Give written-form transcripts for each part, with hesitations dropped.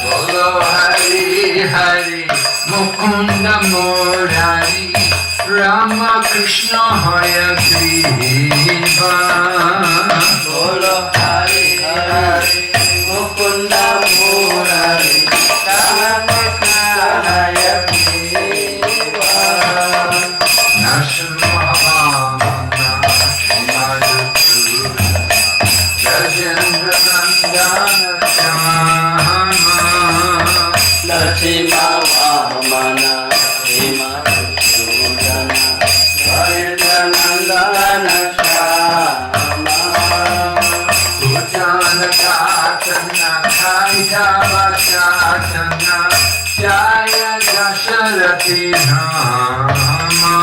Bolo Hari Hari Mukunda Murari Rama Krishna Hayagriva. Bolo Hari Hari Mukunda Murari Rama Krishna Hayagriva. Nashmavamana Shimadutuna Rajendra Nandana Shama Narasimha Vamana Himadutana Rajendra Nandana Shama Bhutana Katana Kaitava Katana Jaya Dasharati Nama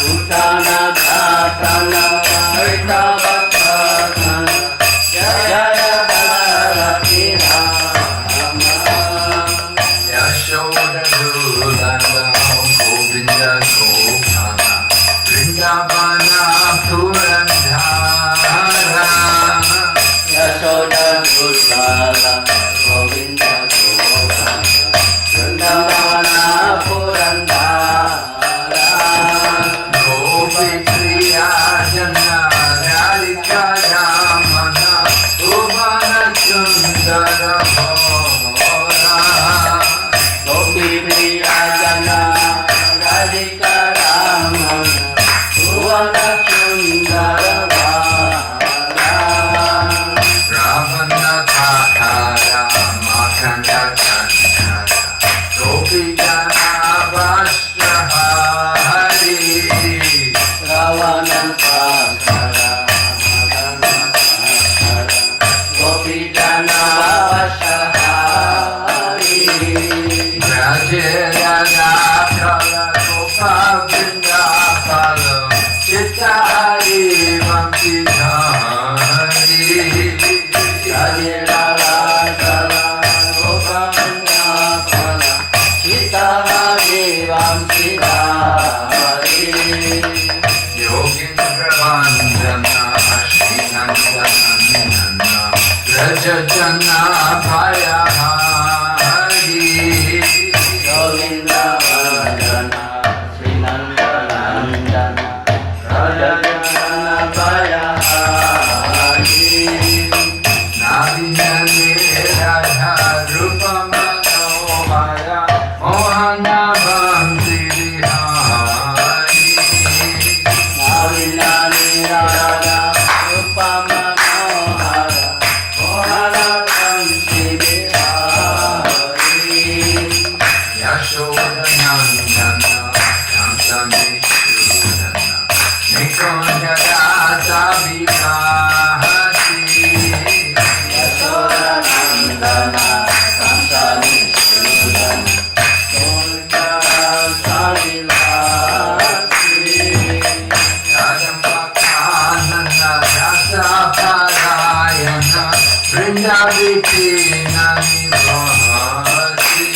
Utana Dhatana Kaitava Katana Jaya Bharati Rama Yashoda Dulanda Govinda Gopala Vrindavana Purandhara Yashoda Gurvala Govinda Gopala Vrindavana Purandhara Gopi Priya Jana Radhika Yamana Ubana Sundara Bhora Gopi Priya Jana Radhika Ramana Bhuvana Sundara Bhara Ravana Thakara Makanda Chandara Gopi Jana Vashrahari Ravana Thakara Madana Thakara Gopi Jana Vasahari Raje Radha Kala Gopa Vrindapala Chittari Vamsi Dhari Raje Rara Kala Gopavana Pala Chitahari Vamsi Dhari Yogindra Vandana Ashinandana Rajajana Bhayahari Govinda Vandana Srinandanandana Rajajana Bhayahari Navinane Radha Rupamanohara Mohana Bhamsi Vihari Navinani Radha Rupamanohara Mohana Bhamsi Vihari Yashoda Nandana Kamsamishudana Nikonda Radha Vikasi Yashoda Nandana Kamsani Sudana Kondara Salilasi Yadampakanana Rasaparayana Vrindaviti Nani Bhati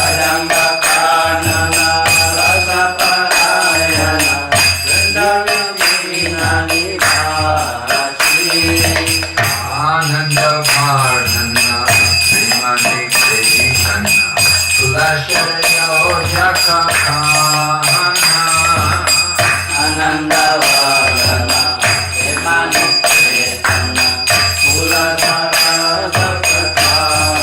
Adambakanana Rasaparayana Vrindavinani Bhati Ananda Vardhana Srimati Chaitanya Kulashaya Jakakana Anandavardhana Hemani Chaitanya Muladhara Sakatama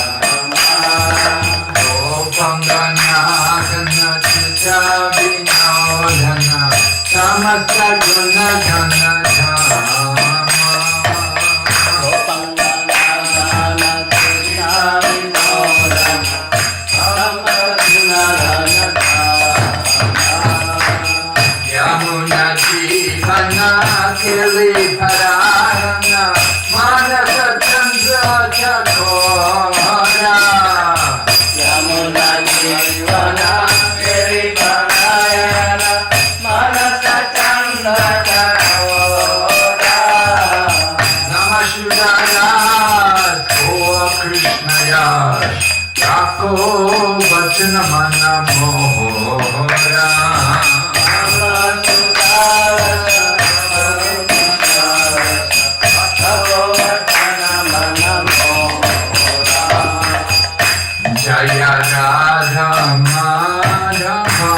Gopanganathana Chitta Vinodhana Samasta Guna Dhana Dhama Gopangana Krishna Vinodana Samadhunarana Yamuna Jivana Kili Parayana Manasa Chandra Chakora Yamuna Jivana Kiriparayana Manasa Chandra Chakora Namah Shivaya Goa Krishna Yash Kako Vachana Mana Mohora Namah Shivaya Radha Madhava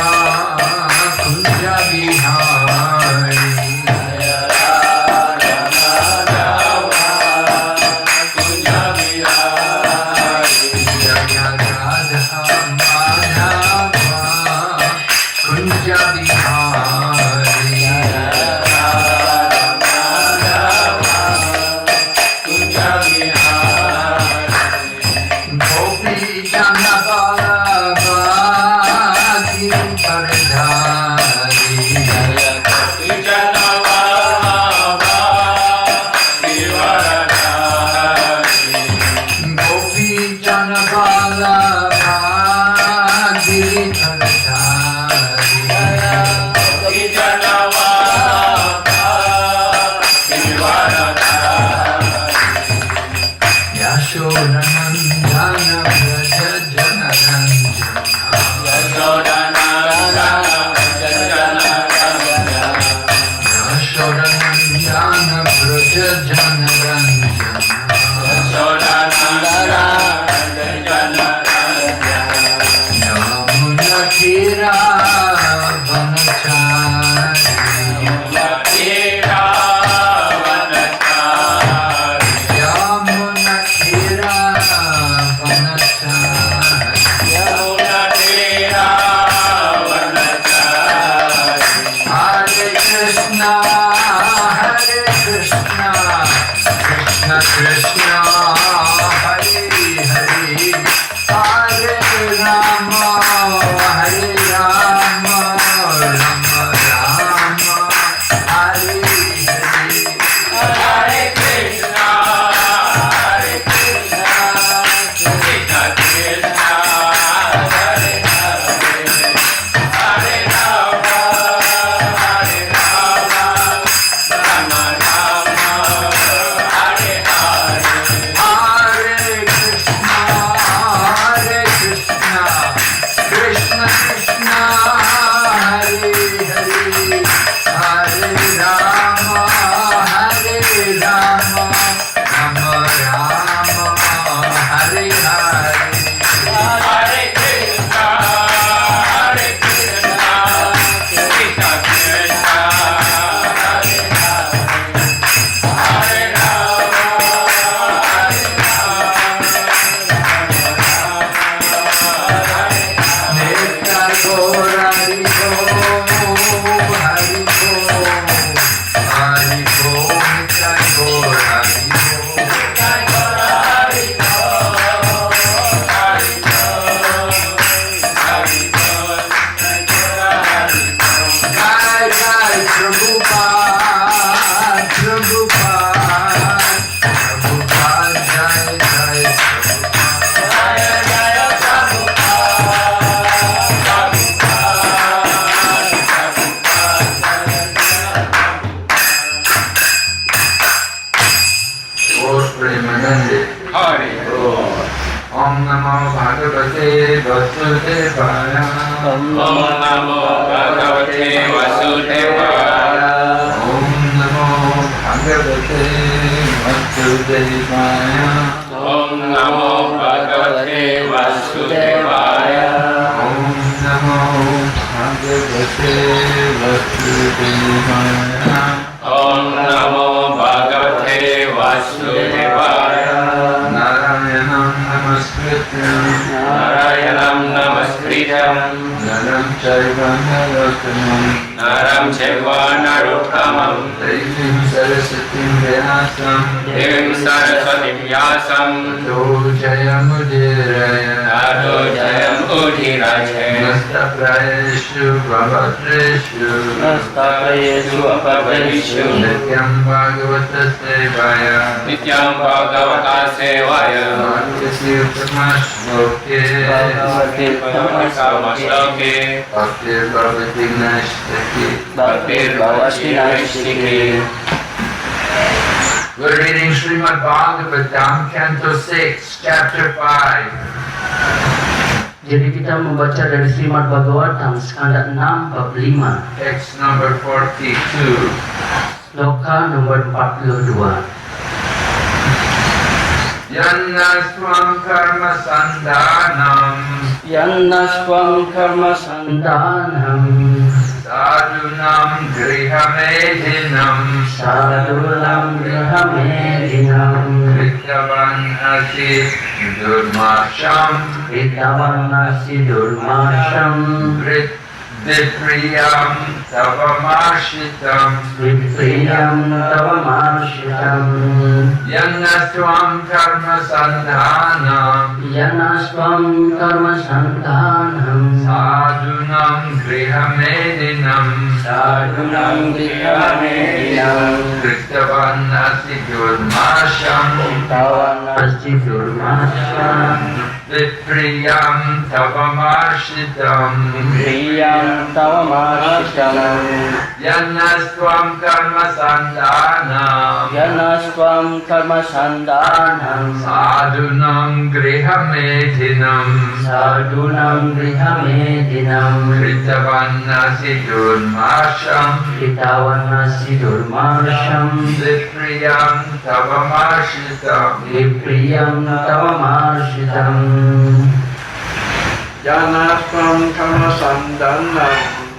Kunja Bihari We're reading Srimad Bhagavatam, Canto 6, Chapter 5. Jadi kita membaca dari Srimad Bhagavatam skanda 6 bab 5. Text number 42. Sloka nomor 42. Yanna swam karma sandhanam Yanaswam karma sandanam Sadhunam grihamedinam Sadhulam grihamedinam Kritavan asi durmasham Kritavan nasi durmasham Vipriyam tavamashitam Vipriyam tavamashitam Yanaswam karma sandhanam Yanaswam karma sandanam Sadhunam grihamedinam Sadhulam grihamedinam Kritavan asi durmasham Kritavan nasi durmasham Vipriyam tavamashitam Priyam tavamashitam Yanaswam karma sandhanam Yanaswam karma sandanam Sadhunam grihamedinam Sadhunam grihamedinam Kritavan nasi durmasham Kritavan nasi durmasham Vipriyam tavamashitam Vipriyam tavamashitam Yanaswam karma sandanam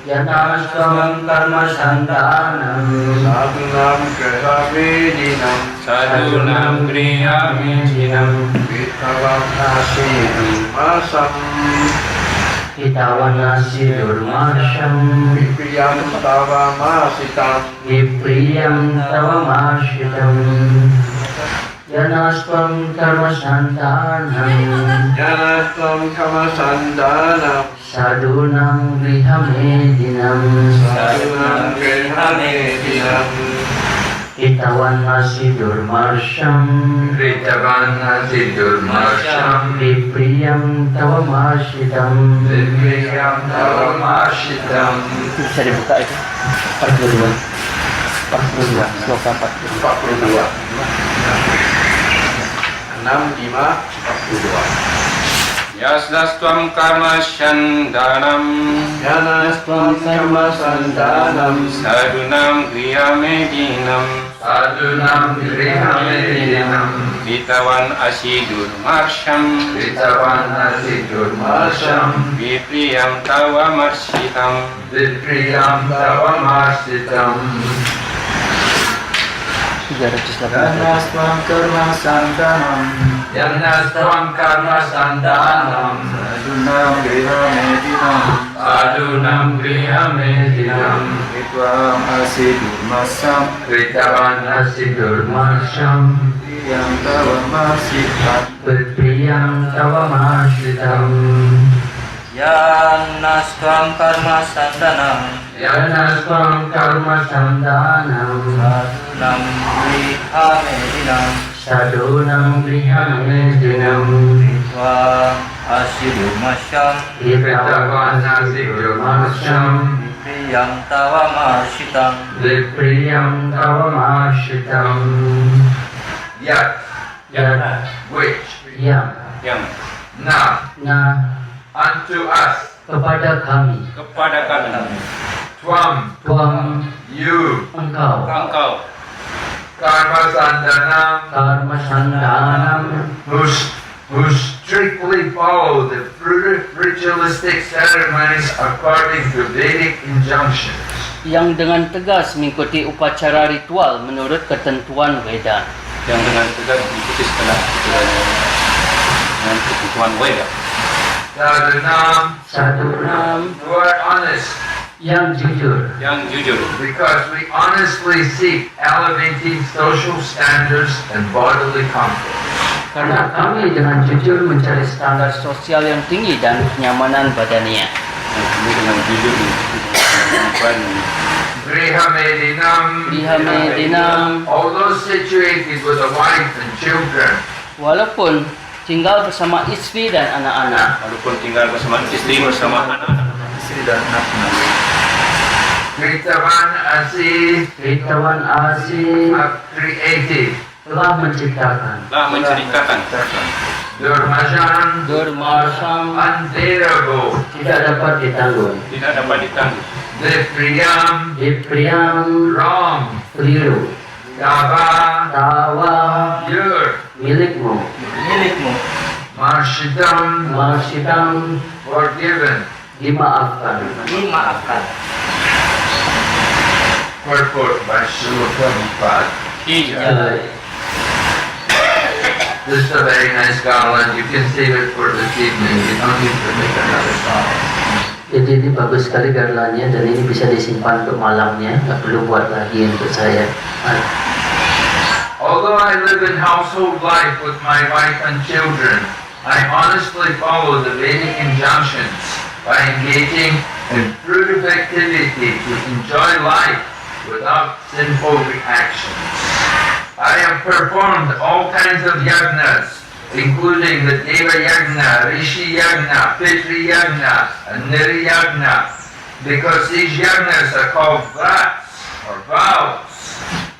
Yanaswam karma sandanam Sadhunam grihamedinam Sadhunam grihamedinam Kritavan nasi durmasham Kritavan nasi durmasham Vipriyam tavamasitam Vipriyam tavamashitam Yanaswam karma sandanam Yanaswam karma sandanam Sadhunam grihamedinam Sadhunam grihamedinam Kritavan nasi durmasham Kritavan nasi durmasham Vipriyam tavamashitam Vipriyam tavamashitam Bisa dibuka itu 42 sloka 42 6, 5, 42 Yasnastvam karma shandanam Yanaswam karma sandanam sadhunam griyamedinam Sadhunam grihamedinam Kritavan asidur marsham Kritavan nasi durmasham Vipriyam tavamarsitam Vipriyam tavamashitam Yanaswam karma sandanam Yanaswam karma sandhanam Sadhunam grihamedinam Sadhunam grihamedinam Kritavan asidur masam Kritavan nasi durmasham Vipriyam tavamasitam Vipriyam tavamashitam Yanaswam karma sandanam Yanaswam karma sandanam Sadhunam grihamedinam Sadhunam grihamedinam Kritavan asidurmasham Kritavan nasi durmasham Vipriyam tavamashitam Vipriyam tavamashitam Yat Yat which yang yang na unto unto us kepada kami kepada kami Tvam Tuhan you engkau karma sandhanam karma sandanam who strictly follow the ritualistic ceremonies according to Vedic injunctions. yang dengan tegas mengikuti upacara ritual menurut ketentuan Weda yang dengan tegas diikuti setelah dengan ketentuan Weda. Sadhunam, Sadhunam who are honest, yang jujur Yang jujur because we honestly seek elevating social standards and bodily comfort. karena kami dengan jujur mencari standar sosial yang tinggi dan kenyamanan badania. kami dengan jujur mengikuti Grihamedinam, Grihamedinam, although situated with a wife and children, walaupun tinggal bersama istri dan anak-anak, walaupun tinggal bersama istri bersama anak-anak istri dan anak-anak Kritavan Asi Kritavan Asi have created telah menciptakan telah menceritakan Durmashan, Durmasham unbearable, tidak dapat ditanggung, tidak dapat ditanggung. Vipriyam, Vipriyam wrong, keliru, Dava, tawa your, milikmu, milikmu Marshitam, Marsitam forgiven. dimaafkan. dimaafkan. Purport by Srila Prabhupada. Jai. This is a very nice garland. You can save it for this evening. You don't need to make another song. Jadi ini bagus sekali garlandnya dan ini bisa disimpan untuk malamnya, nggak perlu buat lagi untuk saya. Although I live in household life with my wife and children, I honestly follow the Vedic injunctions by engaging in fruitive activity to enjoy life without sinful reactions. I have performed all kinds of yagnas, including the Deva Yagna, Rishi Yagna, Pitri Yagna, and Niri Yagna, because these yagnas are called vrats or vows.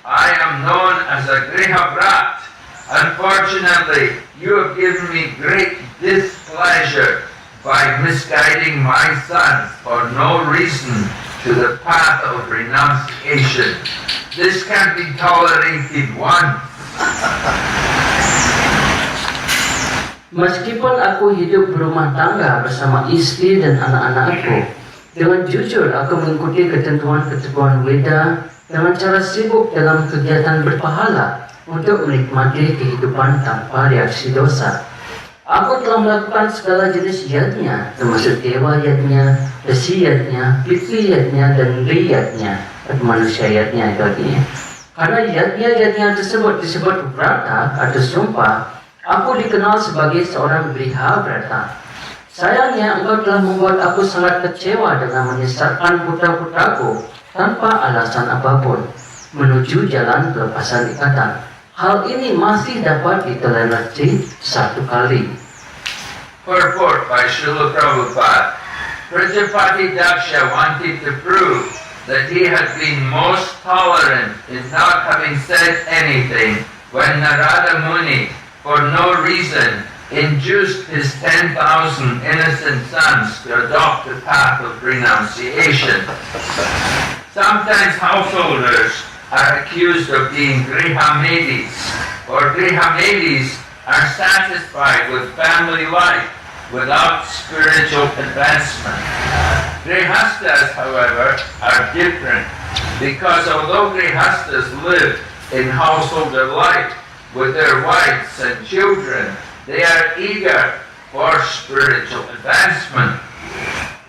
I am known as a Griha Vrat. Unfortunately, you have given me great displeasure by misguiding my son for no reason to the path of renunciation. This can't be tolerated once. Meskipun aku hidup berumah tangga bersama istri dan anak-anakku, dengan jujur aku mengikuti ketentuan-ketentuan Weda dengan cara sibuk dalam kegiatan berpahala untuk menikmati kehidupan tanpa reaksi dosa. Aku telah melakukan segala jenis yadnya, termasuk dewa yadnya, resi yadnya, pitri yadnya, dan nri yadnya, atau manusia yadnya itu artinya. Karena yadnya tersebut disebut vrata atau sumpah, aku dikenal sebagai seorang griha vrata. Sayangnya engkau telah membuat aku sangat kecewa dengan menyesatkan putra-putraku tanpa alasan apapun menuju jalan pelepasan ikatan. Hal ini masih dapat ditoleransi satu kali. Purport by Srila Prabhupada. Prajapati Daksha wanted to prove that he had been most tolerant in not having said anything when Narada Muni, for no reason, induced his 10,000 innocent sons to adopt the path of renunciation. Sometimes householders are accused of being grihamedis, or grihamedis are satisfied with family life without spiritual advancement. Grihastas, however, are different, because although grihastas live in householder life with their wives and children, they are eager for spiritual advancement.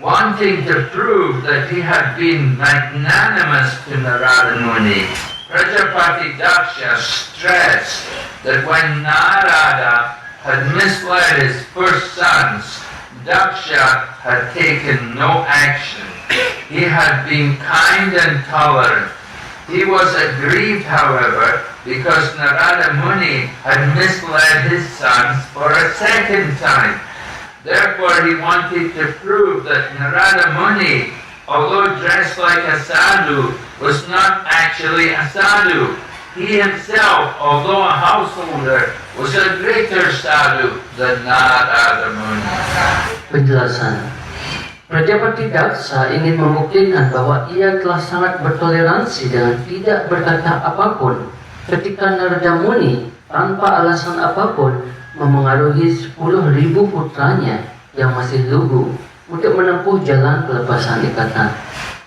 Wanting to prove that he had been magnanimous to Narada Muni, Prajapati Daksha stressed that when Narada had misled his first sons, Daksha had taken no action. He had been kind and tolerant. He was aggrieved, however, because Narada Muni had misled his sons for a second time. Therefore, he wanted to prove that Narada Muni, although dressed like a sadhu, was not actually a sadhu. He himself, although a householder, was a greater sadhu than Narada Muni. Penjelasan. Prajapati Daksa ingin membuktikan bahwa ia telah sangat bertoleransi dengan tidak berkata apapun ketika Narada Muni tanpa alasan apapun memengaruhi 10.000 putranya yang masih lugu untuk menempuh jalan pelepasan ikatan.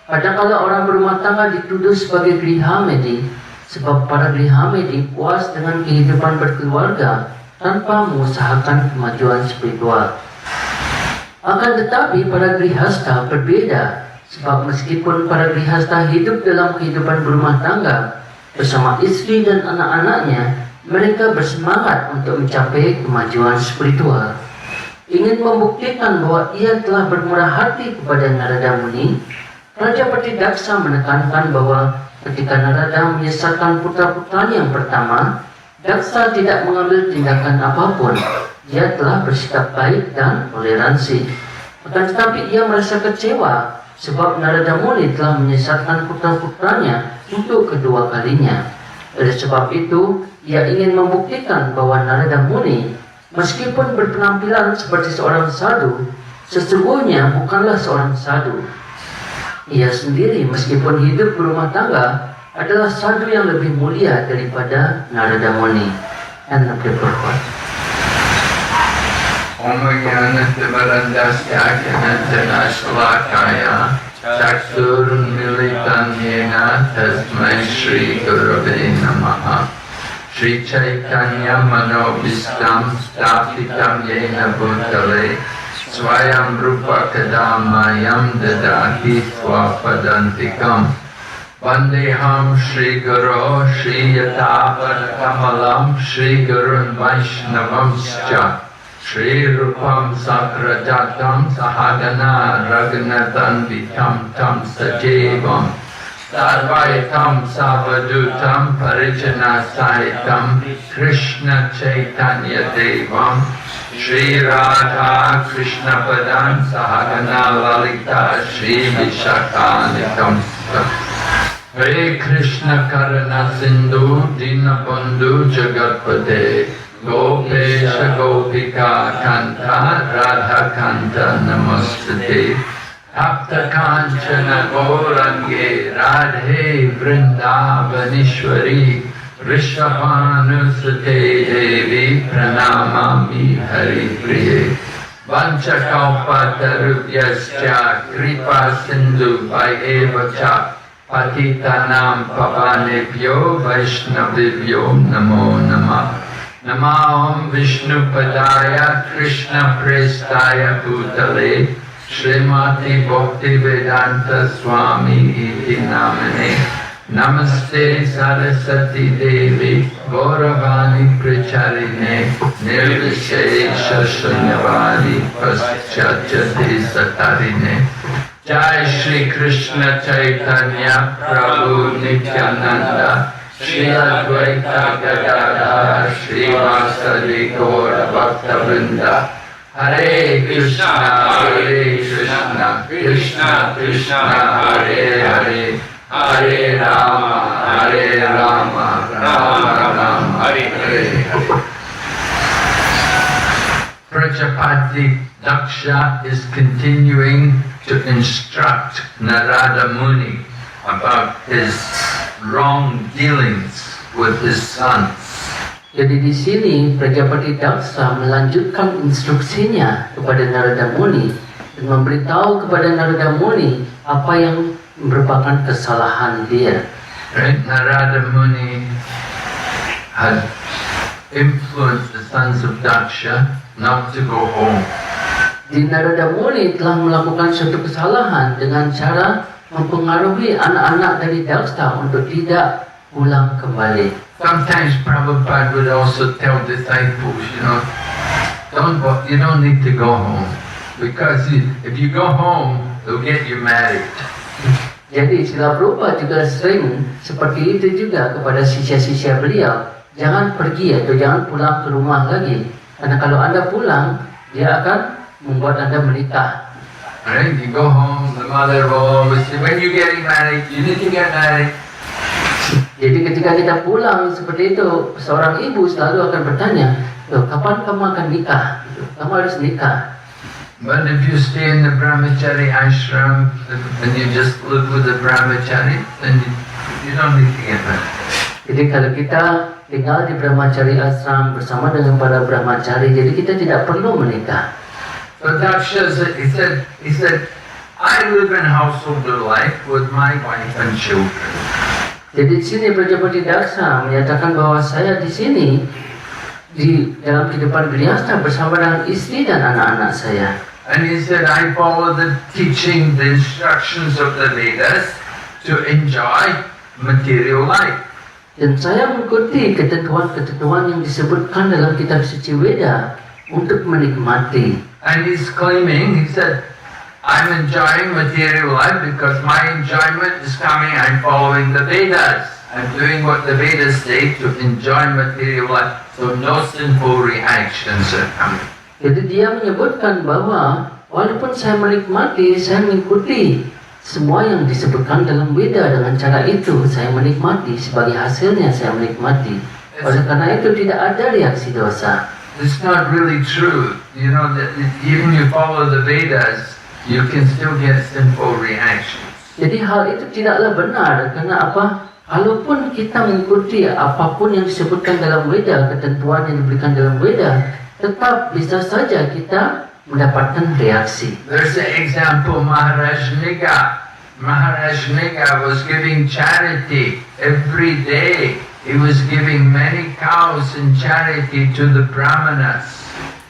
Kadangkala orang berumah tangga dituduh sebagai grihamedi sebab para grihamedi puas dengan kehidupan berkeluarga tanpa mengusahakan kemajuan spiritual. Akan tetapi para grihasta berbeda sebab meskipun para grihasta hidup dalam kehidupan berumah tangga bersama istri dan anak-anaknya, mereka bersemangat untuk mencapai kemajuan spiritual. Ingin membuktikan bahwa ia telah bermurah hati kepada Narada Muni, Prajapati Daksa menekankan bahwa ketika Narada menyesatkan putra-putranya yang pertama, Daksa tidak mengambil tindakan apapun. Ia telah bersikap baik dan toleransi. Akan tetapi ia merasa kecewa sebab Narada Muni telah menyesatkan putra-putranya untuk kedua kalinya. Oleh sebab itu, ia ingin membuktikan bahwa Narada Muni, meskipun berpenampilan seperti seorang sadhu, sesungguhnya bukanlah seorang sadhu. Ia sendiri meskipun hidup berumah tangga adalah sadhu yang lebih mulia daripada Narada Muni. And the purport. Omagyanatimarandasya Kanachana Shalakaya Chakshurunmilitam Yena Tasmai Shri Gurave Namaha Shri Chaitanya Manobhistam Stapitam Yena Bhutale Swayam Rupa Kadamayam Dadati Swapadantikam Vandeham Shri Guru Shri Yatapat Kamalam Shri Gurun Vaishnavamscha Shri Rupam Sakrajatam Sahagana Raghunathan Vitam Tam Sajevam Sarvaitam Savadutam Parijana Sahitam Krishna Chaitanya Devam Shri Radha Krishna Padam Sahagana Lalita Shri Vishakanikam Hare Krishna Karana Sindhu Dinabandhu Jagatpate Gopesha Gopika Kanta Radha Kanta Namastate Tapta Kanchana Gaurange Radhe Vrindavanishwari Rishabhanusate Devi Pranamami Hari Priye Vanchakalpatarubhyascha Kripa Sindhu Vayevacha Patitanam Pavanebhyo Vaishnavibhyo Namo Namah Namaham Vishnu Padaya Krishna Prestaya Bhutale Srimati Bhakti Vedanta Swami Iti Namane Namaste Saraswati Devi Gauravani Pracharine Nirvishesha Shunyavadi Paschachate Satarine Jai Shri Krishna Chaitanya Prabhu Nityananda Shri Advaita Gadadhar Shri Vasadi Gaura Bhaktavrinda Hare Krishna Krishna Krishna Hare Hare Hare Rama Rama Rama Hare Hare. Prajapati Daksha is continuing to instruct Narada Muni about his wrong dealings with his sons. Jadi di sini Prajapati Daksa melanjutkan instruksinya kepada Narada Muni dan memberitahu kepada Narada Muni apa yang merupakan kesalahan dia. Right? Narada Muni had influenced the sons of Daksha not to go home. Di Narada Muni telah melakukan suatu kesalahan dengan cara mempengaruhi anak-anak dari Daksha untuk tidak pulang kembali. Sometimes Prabhupada would also tell disciples, you don't need to go home because if you go home, they'll get you married. Jadi Srila Prabhupada juga sering seperti itu juga kepada sisya-sisya beliau. Jangan pergi atau jangan pulang ke rumah lagi. Karena kalau Anda pulang, dia akan membuat Anda menikah. Right? You go home, the mother will always say, when you getting married, you need to get married. Jadi ketika kita pulang seperti itu, seorang ibu selalu akan bertanya, kapan kamu akan nikah? Kamu harus nikah. But if you stay in the brahmachari ashram and you just live with the brahmachari, then you don't need to get married. Jadi kalau kita tinggal di brahmachari ashram bersama dengan para brahmachari, jadi kita tidak perlu menikah. So Daksha said, he said, I live in householder life with my wife and children. Jadi di sini Prajapati Daksa menyatakan bahwa saya di sini di dalam kehidupan grihasta bersama dengan istri dan anak-anak saya. And he said, I follow the teaching, the instructions of the Vedas to enjoy material life. Dan saya mengikuti ketentuan-ketentuan yang disebutkan dalam kitab suci Veda untuk menikmati. And he's claiming, he said, I'm enjoying material life because my enjoyment is coming, I'm following the Vedas. I'm doing what the Vedas say to enjoy material life. So no sinful reactions are coming. Jadi dia menyebutkan bahwa walaupun saya menikmati, saya mengikuti semua yang disebutkan dalam Veda dengan cara itu. Saya menikmati, sebagai hasilnya saya menikmati. Oleh karena itu tidak ada reaksi dosa. It's not really true. You know, that even you follow the Vedas, you can still get sinful reactions. Jadi hal itu tidaklah benar. Karena apa? Kalaupun kita mengikuti apapun yang disebutkan dalam Veda, ketentuan yang diberikan dalam Veda, tetap bisa saja kita mendapatkan reaksi. There's an example, Maharaj Niga. Maharaj Niga was giving charity every day. He was giving many cows in charity to the Brahmanas.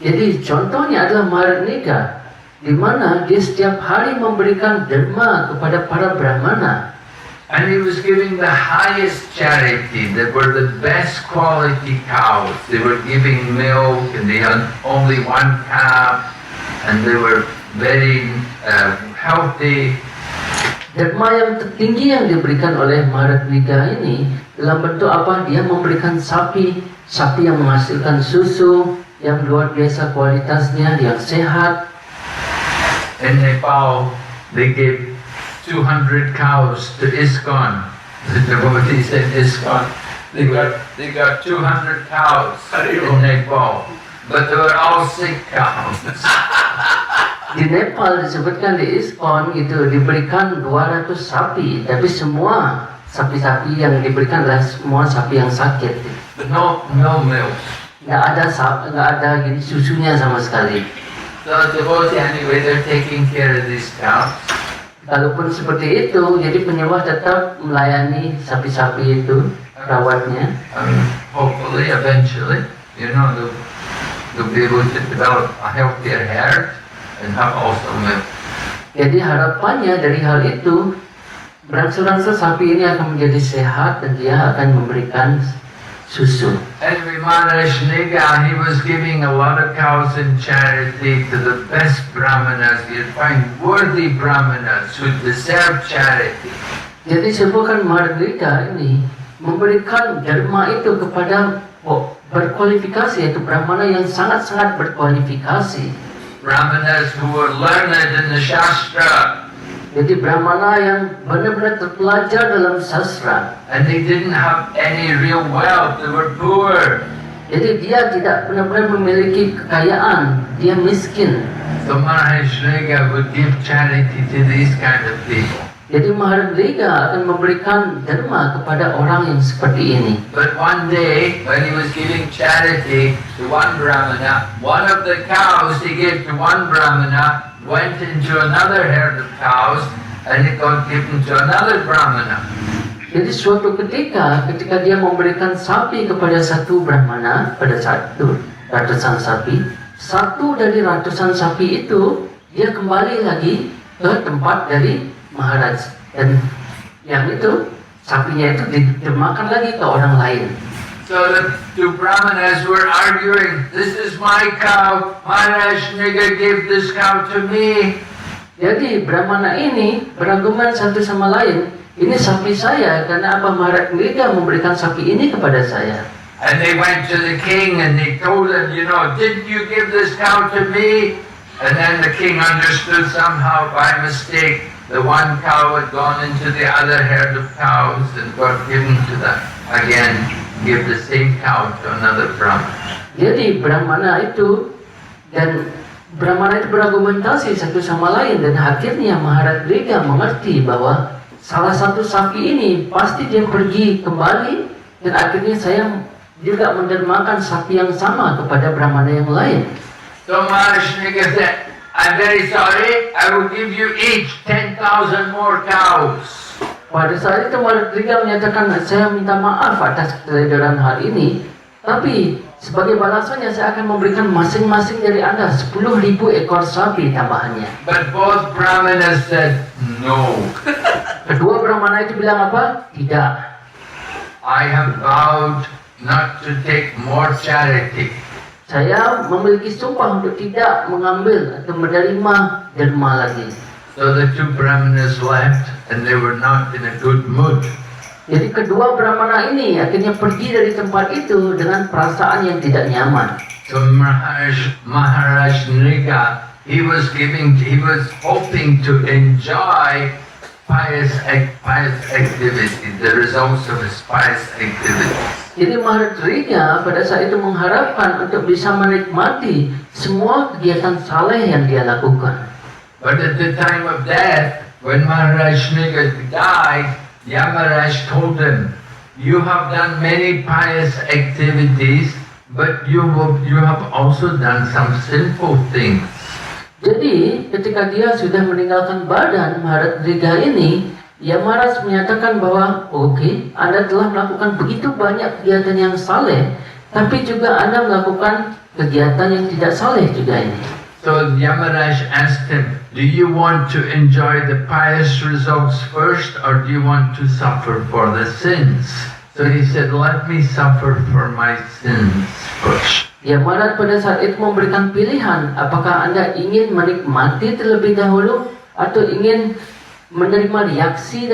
Jadi contohnya adalah Maharaj Niga, di mana dia setiap hari memberikan derma kepada para Brahmana. And he was giving the highest charity. They were the best quality cows. They were giving milk and they had only one calf and they were very healthy. Derma yang tertinggi yang diberikan oleh Maharaj Niga ini dalam bentuk apa? Dia memberikan sapi yang menghasilkan susu yang luar biasa kualitasnya, yang sehat. In Nepal, they gave 200 cows to ISKCON. The devotees in ISKCON. They got 200 cows in Nepal. But they were all sick cows. Di Nepal disebutkan di ISKCON itu diberikan 200 sapi, tapi semua sapi-sapi yang diberikan adalah semua sapi yang sakit. But no milk. Nggak ada gini susunya sama sekali. So the devotee anyway, they're taking care of these cows. Kalaupun seperti itu, jadi penyembah tetap melayani sapi-sapi itu, rawatnya. Hopefully, eventually, they'll be able to develop a healthier herd and have also milk. Jadi harapannya dari hal itu, berangsur-angsur sapi ini akan menjadi sehat dan dia akan memberikan susu. Anyway, Maharaj Niga, he was giving a lot of cows in charity to the best brahmanas. You'd find worthy brahmanas who deserve charity. Jadi sebutkan Maharaj Niga ini memberikan derma itu kepada berkualifikasi, yaitu brahmana yang sangat-sangat berkualifikasi. Brahmanas who were learned in the Shastra. Jadi brahmana yang benar-benar terpelajar dalam sastra. And they didn't have any real wealth, they were poor. Jadi dia tidak benar-benar memiliki kekayaan, dia miskin. So Maharaj Niga would give charity to these kind of people. Jadi Maharaj Niga akan memberikan derma kepada orang yang seperti ini. But one day, when he was giving charity to one brahmana, one of the cows he gave to one brahmana went into another herd of cows and it got given to another brahmana. Jadi suatu ketika dia memberikan sapi kepada satu brahmana, pada satu ratusan sapi, satu dari ratusan sapi itu dia kembali lagi ke tempat dari Maharaj, dan yang itu sapinya itu dimakan lagi ke orang lain. So the two brahmanas were arguing, this is my cow, Maharaj Niga gave this cow to me. Jadi brahmana ini berargumen satu sama lain, ini sapi saya karena apa Maharaj Niga memberikan sapi ini kepada saya. And they went to the king and they told him, didn't you give this cow to me? And then the king understood somehow by mistake the one cow had gone into the other herd of cows and got given to them again. Give the same cow to another brahman. Jadi brahmana itu berargumentasi satu sama lain, dan akhirnya Maharaj Niga mengerti bahwa salah satu sapi ini pasti dia pergi kembali, dan akhirnya saya juga mendermakan sapi yang sama kepada brahmana yang lain. So Maharaj Niga said, I'm very sorry, I will give you each 10,000 more cows. Pada saat itu Maharaj Niga menyatakan, saya minta maaf atas keteledoran hal ini, tapi sebagai balasannya saya akan memberikan masing-masing dari Anda 10,000 ekor sapi tambahannya. But both brahmanas said, no. Kedua brahmana itu bilang apa? Tidak. I have vowed not to take more charity. Saya memiliki sumpah untuk tidak mengambil atau menerima derma lagi. So the two brahmanas left and they were not in a good mood. Jadi kedua brahmana ini akhirnya pergi dari tempat itu dengan perasaan yang tidak nyaman. So Maharaj Niga, he was hoping to enjoy pious activity, the results of his pious activity. Jadi Maharaj Niga pada saat itu mengharapkan untuk bisa menikmati semua kegiatan saleh yang dia lakukan. But at the time of death, when Maharaj Niga died, Yamaraj told him, you have done many pious activities, but you have also done some sinful things. Jadi ketika dia sudah meninggalkan badan Maharaja ini, Yamaras menyatakan bahwa oke, Anda telah melakukan begitu banyak kegiatan yang saleh, tapi juga Anda melakukan kegiatan yang tidak saleh juga ini. So Yamaraj asked him, do you want to enjoy the pious results first, or do you want to suffer for the sins? So he said, let me suffer for my sins first. Yamarat pada saat itu memberikan pilihan, apakah Anda ingin menikmati terlebih dahulu atau ingin menerima reaksi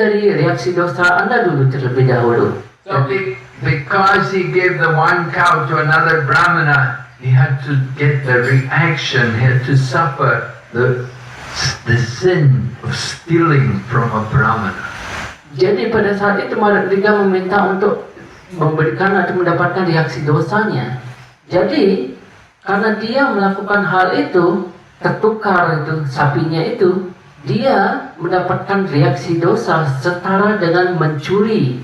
dosa Anda dulu terlebih dahulu. So because he gave the one cow to another Brahmana, he had to get the reaction, he had to suffer the sin of stealing from a Brahmana. Jadi pada saat itu Maharaja meminta untuk memberikan atau mendapatkan reaksi dosanya. Jadi karena dia melakukan hal itu, tertukar itu sapinya itu, dia mendapatkan reaksi dosa setara dengan mencuri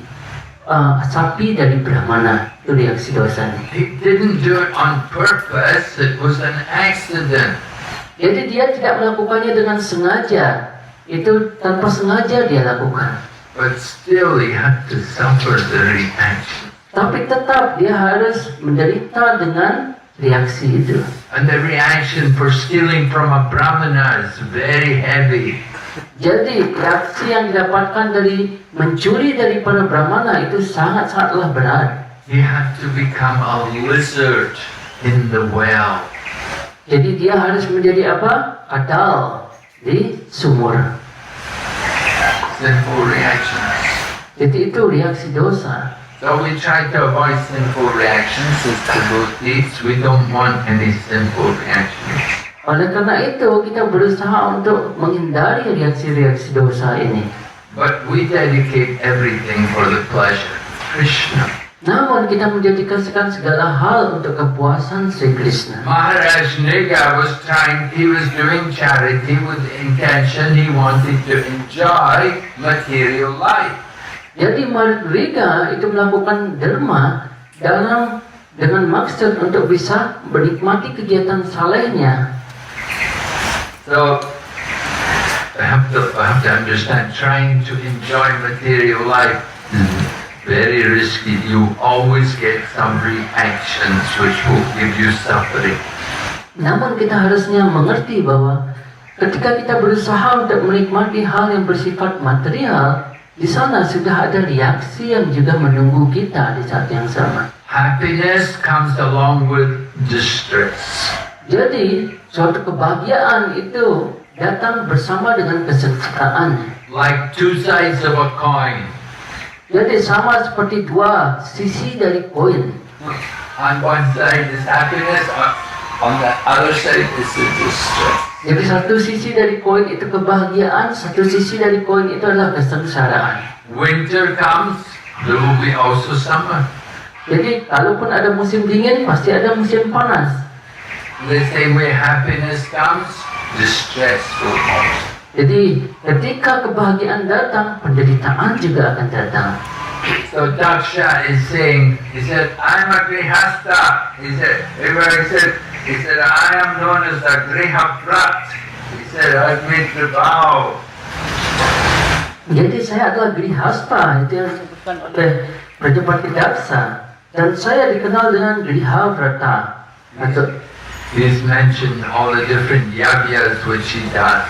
sapi dari Brahmana. Itu reaksi dosanya. He didn't do it on purpose, it was an accident. Jadi dia tidak melakukannya dengan sengaja. Itu tanpa sengaja dia lakukan. But still he had to suffer the reaction. Tapi tetap dia harus menderita dengan reaksi itu. And the reaction for stealing from a Brahmana is very heavy. Jadi reaksi yang didapatkan dari mencuri dari para Brahmana itu sangat-sangatlah berat. He had to become a lizard in the well. Jadi dia harus menjadi apa? Kadal di sumur. Sinful reactions. Jadi itu reaksi dosa. So we try to avoid sinful reactions as devotees. We don't want any sinful reactions. Oleh karena itu kita berusaha untuk menghindari reaksi-reaksi dosa ini. But we dedicate everything for the pleasure of Krishna. Namun kita menjadikan segala hal untuk kepuasan Sri Krishna. Maharaj Niga he was doing charity with the intention he wanted to enjoy material life. Jadi Maharaja itu melakukan derma dengan maksud untuk bisa menikmati kegiatan salehnya. So I have to understand, trying to enjoy material life is very risky. You always get some reactions which will give you suffering. Namun kita harusnya mengerti bahwa ketika kita berusaha untuk menikmati hal yang bersifat material, di sana sudah ada reaksi yang juga menunggu kita di saat yang sama. Happiness comes along with distress. Jadi suatu kebahagiaan itu datang bersama dengan kesengsaraan. Like two sides of a coin. Jadi sama seperti dua sisi dari koin. On one side is happiness, on the other side is the distress. Jadi satu sisi dari koin itu kebahagiaan, satu sisi dari koin itu adalah kesengsaraan. Winter comes, there will be also summer. Jadi kalaupun ada musim dingin, pasti ada musim panas. The same way happiness comes, distress will come. Jadi ketika kebahagiaan datang, penderitaan juga akan datang. So Daksha is saying, he said, I'm a Grihastha. He said, I am known as the Grihaprat. He said, I've made the vow. Jadi saya adalah Grihastha, itu yang disebutkan oleh Prajapati Daksa. Dan saya dikenal dengan Grihavrata. He's mentioned all the different yagyas which he does.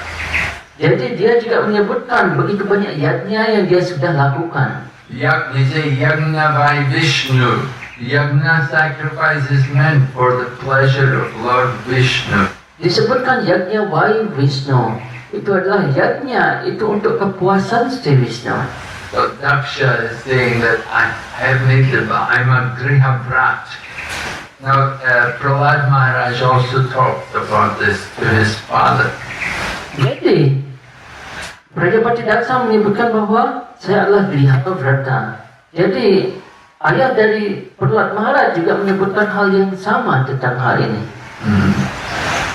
Jadi dia juga menyebutkan begitu banyak yajna yang dia sudah lakukan. He say yagna by Vishnu. Yagna sacrifice is meant for the pleasure of Lord Vishnu. Disebutkan yajna Vai Vishnu. Itu adalah yajna itu untuk kepuasan Sri Vishnu. So Daksha is saying that I have made the vow. I'm a Grihavrat. Now Prahlad Maharaj also talked about this to his father. Jadi Prajapati Daksa menyebutkan bahwa saya adalah Grihavrata. Jadi ayah dari Prahlad Maharaj juga menyebutkan hal yang sama tentang hal ini.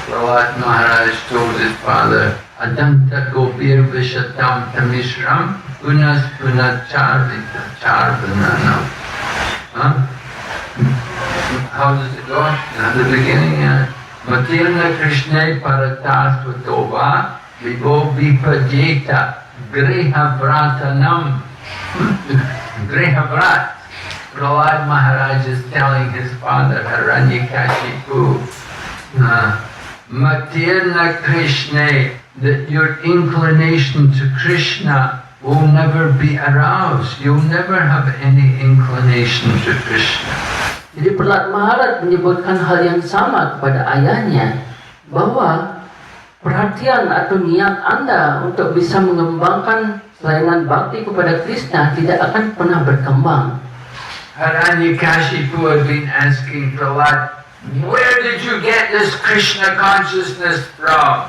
Prahlad Maharaj told his father, Adanta Gopir Vishatam Tamishram Punas Punachar Charvananam. how does it go? At the beginning, Matirna Krishna Paratasvatova Vibo Vipajeta Griha Vratanam. Griha Vrat. Prahlad Maharaj is telling his father, Hiranyakashipu, Matirna Krishna, that your inclination to Krishna will never be aroused. You'll never have any inclination to Krishna. Jadi Prahlad Maharaj menyebutkan hal yang sama kepada ayahnya, bahwa perhatian atau niat Anda untuk bisa mengembangkan kelainan bakti kepada Krishna tidak akan pernah berkembang. Hiranyakashipu had been asking Prahlad, where did you get this Krishna consciousness from?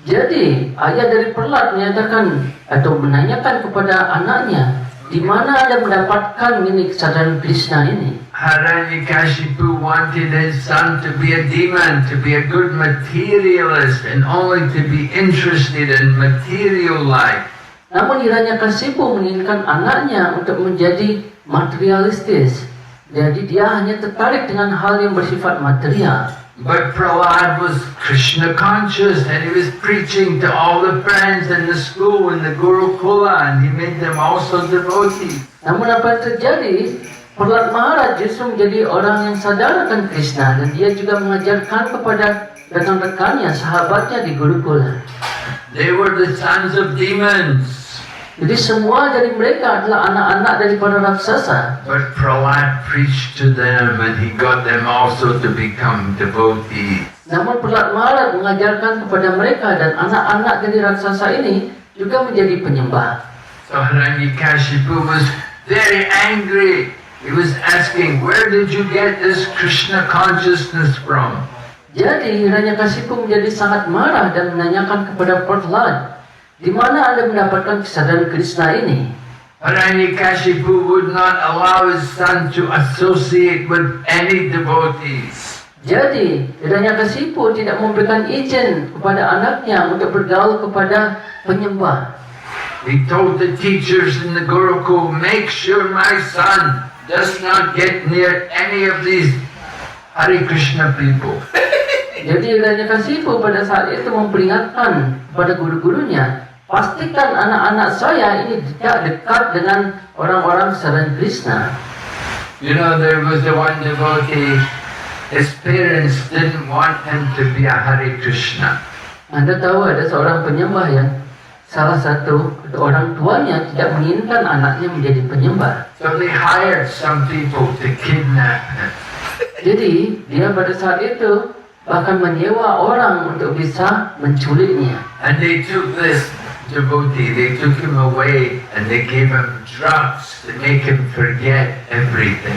Jadi ayah dari Prahlad menyatakan atau menanyakan kepada anaknya, di mana Anda mendapatkan ini kesadaran Krishna ini? Hiranyakashipu wanted his son to be a demon, to be a good materialist, and only to be interested in material life. Namun Hiranyakasipu menginginkan anaknya untuk menjadi materialistis. Jadi dia hanya tertarik dengan hal yang bersifat material. But Prahlad was Krishna conscious, and he was preaching to all the friends in the school in the Gurukula, and he made them also devotees. Namun apa yang terjadi? Prahlad Maharaj justru menjadi orang yang sadar akan Krishna, dan dia juga mengajarkan kepada rekan-rekannya, sahabatnya di Gurukula. They were the sons of demons. Jadi semua dari mereka adalah anak-anak daripada raksasa. But Prahlad preached to them, and he got them also to become devotees. Namun Prahlad Maharaj mengajarkan kepada mereka dan anak-anak dari raksasa ini juga menjadi penyembah. So Hiranyakashipu was very angry. He was asking, where did you get this Krishna consciousness from? Jadi Hiranyakasipu menjadi sangat marah dan menanyakan kepada Prahlad, di mana Anda mendapatkan kesadaran Krishna ini? Hiranyakashipu would not allow his son to associate with any devotees. Jadi Hiranyakasipu tidak memberikan izin kepada anaknya untuk bergaul kepada penyembah. He told the teachers in the Gurukul, make sure my son does not get near any of these Hare Krishna people. Jadi Hiranyakasipu pada saat itu memperingatkan kepada guru-gurunya, pastikan anak-anak saya ini tidak dekat dengan orang-orang kesadaran Krishna. You know, there was the one devotee, his parents didn't want him to be a Hare Krishna. Anda tahu ada seorang penyembah yang salah satu orang tuanya tidak menginginkan anaknya menjadi penyembah. So they hired some people to kidnap him. Jadi dia pada saat itu bahkan menyewa orang untuk bisa menculiknya. And they took this devotee, they took him away and they gave him drugs to make him forget everything.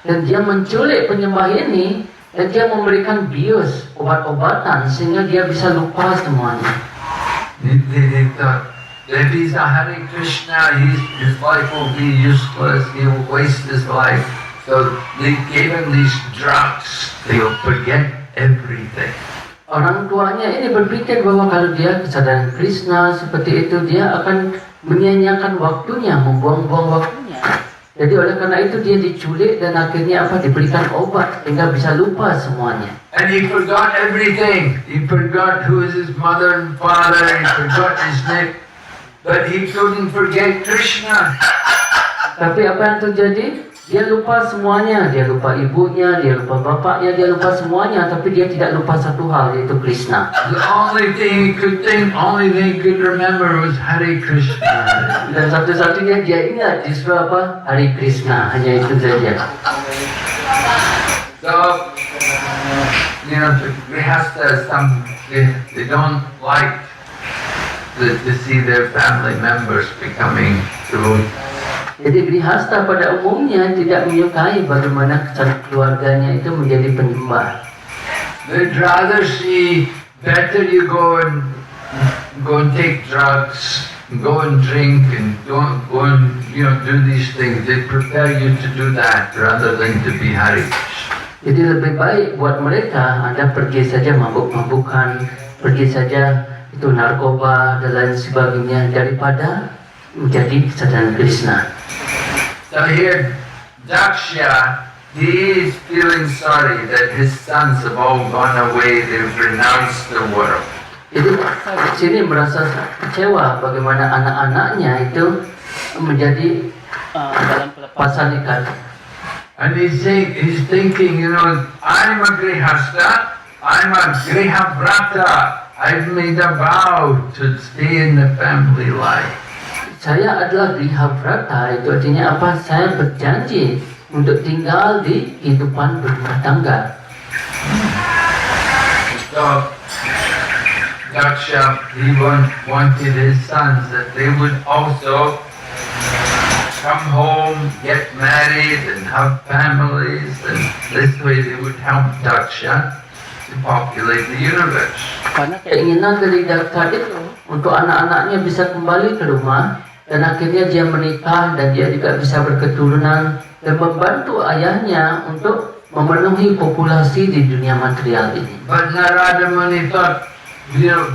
Dan dia menculik penyembah ini dan dia memberikan bius, obat-obatan sehingga dia bisa lupa semuanya. They thought, if he's a Hare Krishna, his life will be useless, he will waste his life. So they gave him these drugs, he'll forget everything. Orang tuanya ini berpikir bahwa kalau dia kesadaran Krishna seperti itu, dia akan menyia-nyiakan waktunya, membuang-buang waktunya. Jadi oleh karena itu dia diculik dan akhirnya diberikan obat sehingga bisa lupa semuanya. And he forgot everything. He forgot who is his mother and father, he forgot his name. But he couldn't forget Krishna. Tapi apa yang terjadi? Dia lupa semuanya. Dia lupa ibunya, dia lupa bapaknya, dia lupa semuanya. Tapi dia tidak lupa satu hal, yaitu Krishna. The only thing he could think, only thing he could remember was Hare Krishna. Dan satu-satunya dia ingat justru apa? Hare Krishna. Hanya itu saja. So, you know, the grihastas, they don't like to see their family members becoming devotees. Jadi grihasta pada umumnya tidak menyukai bagaimana keluarganya itu menjadi penyembah. They'd rather see better you go and take drugs, go and drink, and go and do these things. They prefer you to do that rather than to be Hare Krishna. Jadi lebih baik buat mereka Anda pergi saja mabuk-mabukan, pergi saja itu narkoba dan lain sebagainya daripada menjadi kesadaran Krishna. So here, Daksha he is feeling sorry that his sons have all gone away, they've renounced the world. Jadi di sini merasa kecewa bagaimana anak-anaknya itu menjadi dalam pelepasan ikat. And he's thinking, you know, I'm a grihasta, I'm a grihavrata. I've made a vow to stay in the family life. Saya adalah grihavrata, itu artinya apa? Saya berjanji untuk tinggal di kehidupan berumah tangga. So, Daksha, he wanted his sons that they would also come home, get married and have families, and this way they would help Daksha to populate the universe. Karena keinginan dari Daksha itu untuk anak-anaknya bisa kembali ke rumah dan akhirnya dia menikah dan dia juga bisa berketurunan dan membantu ayahnya untuk memenuhi populasi di dunia material ini. But Narada Muni thought, you know,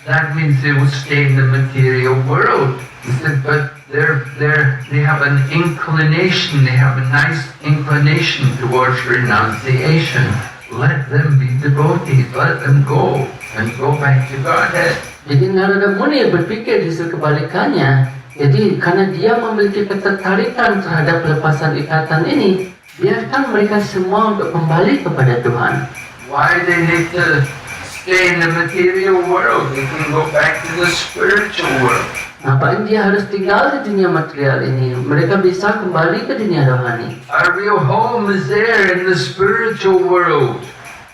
that means they will stay in the material world. He said, but they have an inclination, they have a nice inclination towards renunciation. Let them be devotees, let them go and go back to Godhead. Jadi Narada Muni berpikir justru kebalikannya. Jadi karena dia memiliki ketertarikan terhadap pelepasan ikatan ini, biarkan mereka semua untuk kembali kepada Tuhan. Why they need to stay in the material world? They can go back to the spiritual world. Ngapain dia harus tinggal di dunia material ini? Mereka bisa kembali ke dunia rohani. Our real home is there in the spiritual world.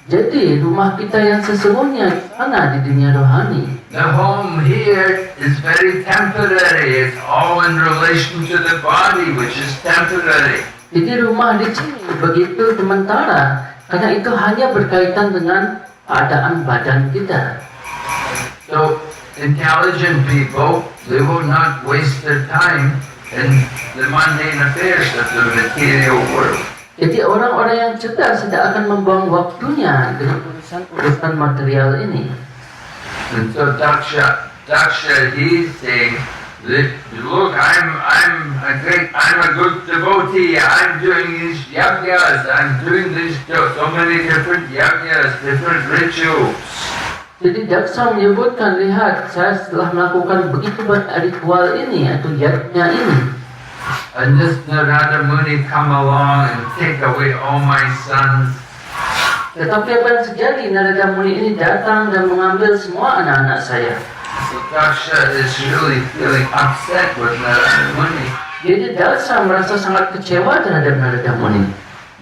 Jadi rumah kita yang sesungguhnya sana di dunia rohani. The home here is very temporary. It's all in relation to the body, which is temporary. Jadi rumah di sini begitu sementara, karena itu hanya berkaitan dengan keadaan badan kita. So, intelligent people, they will not waste their time in the mundane affairs of the material world. Jadi orang-orang yang cerdas tidak akan membuang waktunya dengan urusan material ini. And so Daksha, he's saying, look, I'm a good devotee. I'm doing these yajnas. I'm doing these so many different yajnas, different rituals. Jadi Daksha menyebutkan, lihat, saya telah melakukan begitu banyak ritual ini atau yajna ini. And this Narada Muni come along and take away all my sons. Tetapi apa yang terjadi? Narada Muni ini datang dan mengambil semua anak-anak saya. So Daksha is really feeling upset with Narada Muni. Jadi Daksha merasa sangat kecewa terhadap Narada Muni.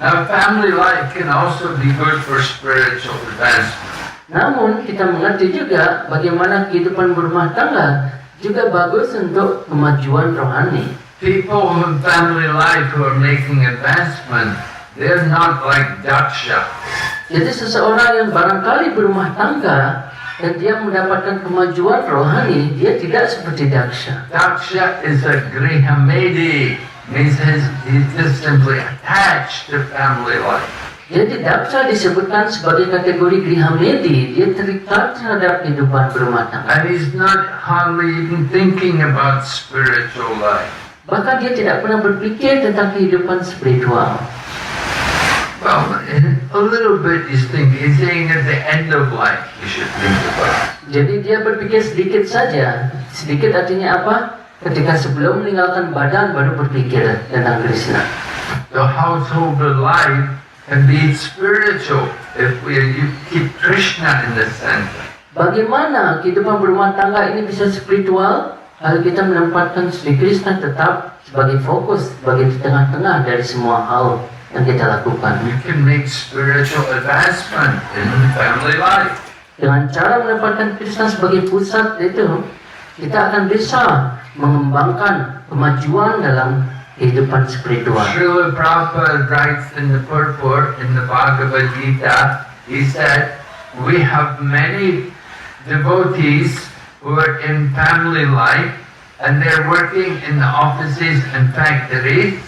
Now family life can also be good for spiritual advancement. Namun kita mengerti juga bagaimana kehidupan berumah tangga juga bagus untuk kemajuan rohani. People in family life who are making advancement, they're not like Daksha. Jadi seseorang yang barangkali berumah tangga dan dia mendapatkan kemajuan rohani, dia tidak seperti Daksha. Daksha is a grihamedi, means he's just simply attached to family life. Jadi Daksha disebutkan sebagai kategori grihamedi, dia terikat terhadap kehidupan berumah tangga. And he's not hardly even thinking about spiritual life. Bahkan dia tidak pernah berpikir tentang kehidupan spiritual. Well, a little bit he's saying at the end of life you should think about. Jadi dia berpikir sedikit saja. Sedikit artinya apa? Ketika sebelum meninggalkan badan baru berpikir tentang Krishna. The household life can be spiritual if you keep Krishna in the center. Bagaimana kehidupan berumah tangga ini bisa spiritual? Kalau kita menempatkan Sri Krishna tetap sebagai fokus, sebagai di tengah-tengah dari semua hal yang kita lakukan. You can make spiritual advancement in family life. Dengan cara menempatkan Krishna sebagai pusat itu, kita akan bisa mengembangkan kemajuan dalam kehidupan spiritual. Srila Prabhupada writes in the purport in the Bhagavad Gita, he said, we have many devotees who are in family life and they're working in the offices and factories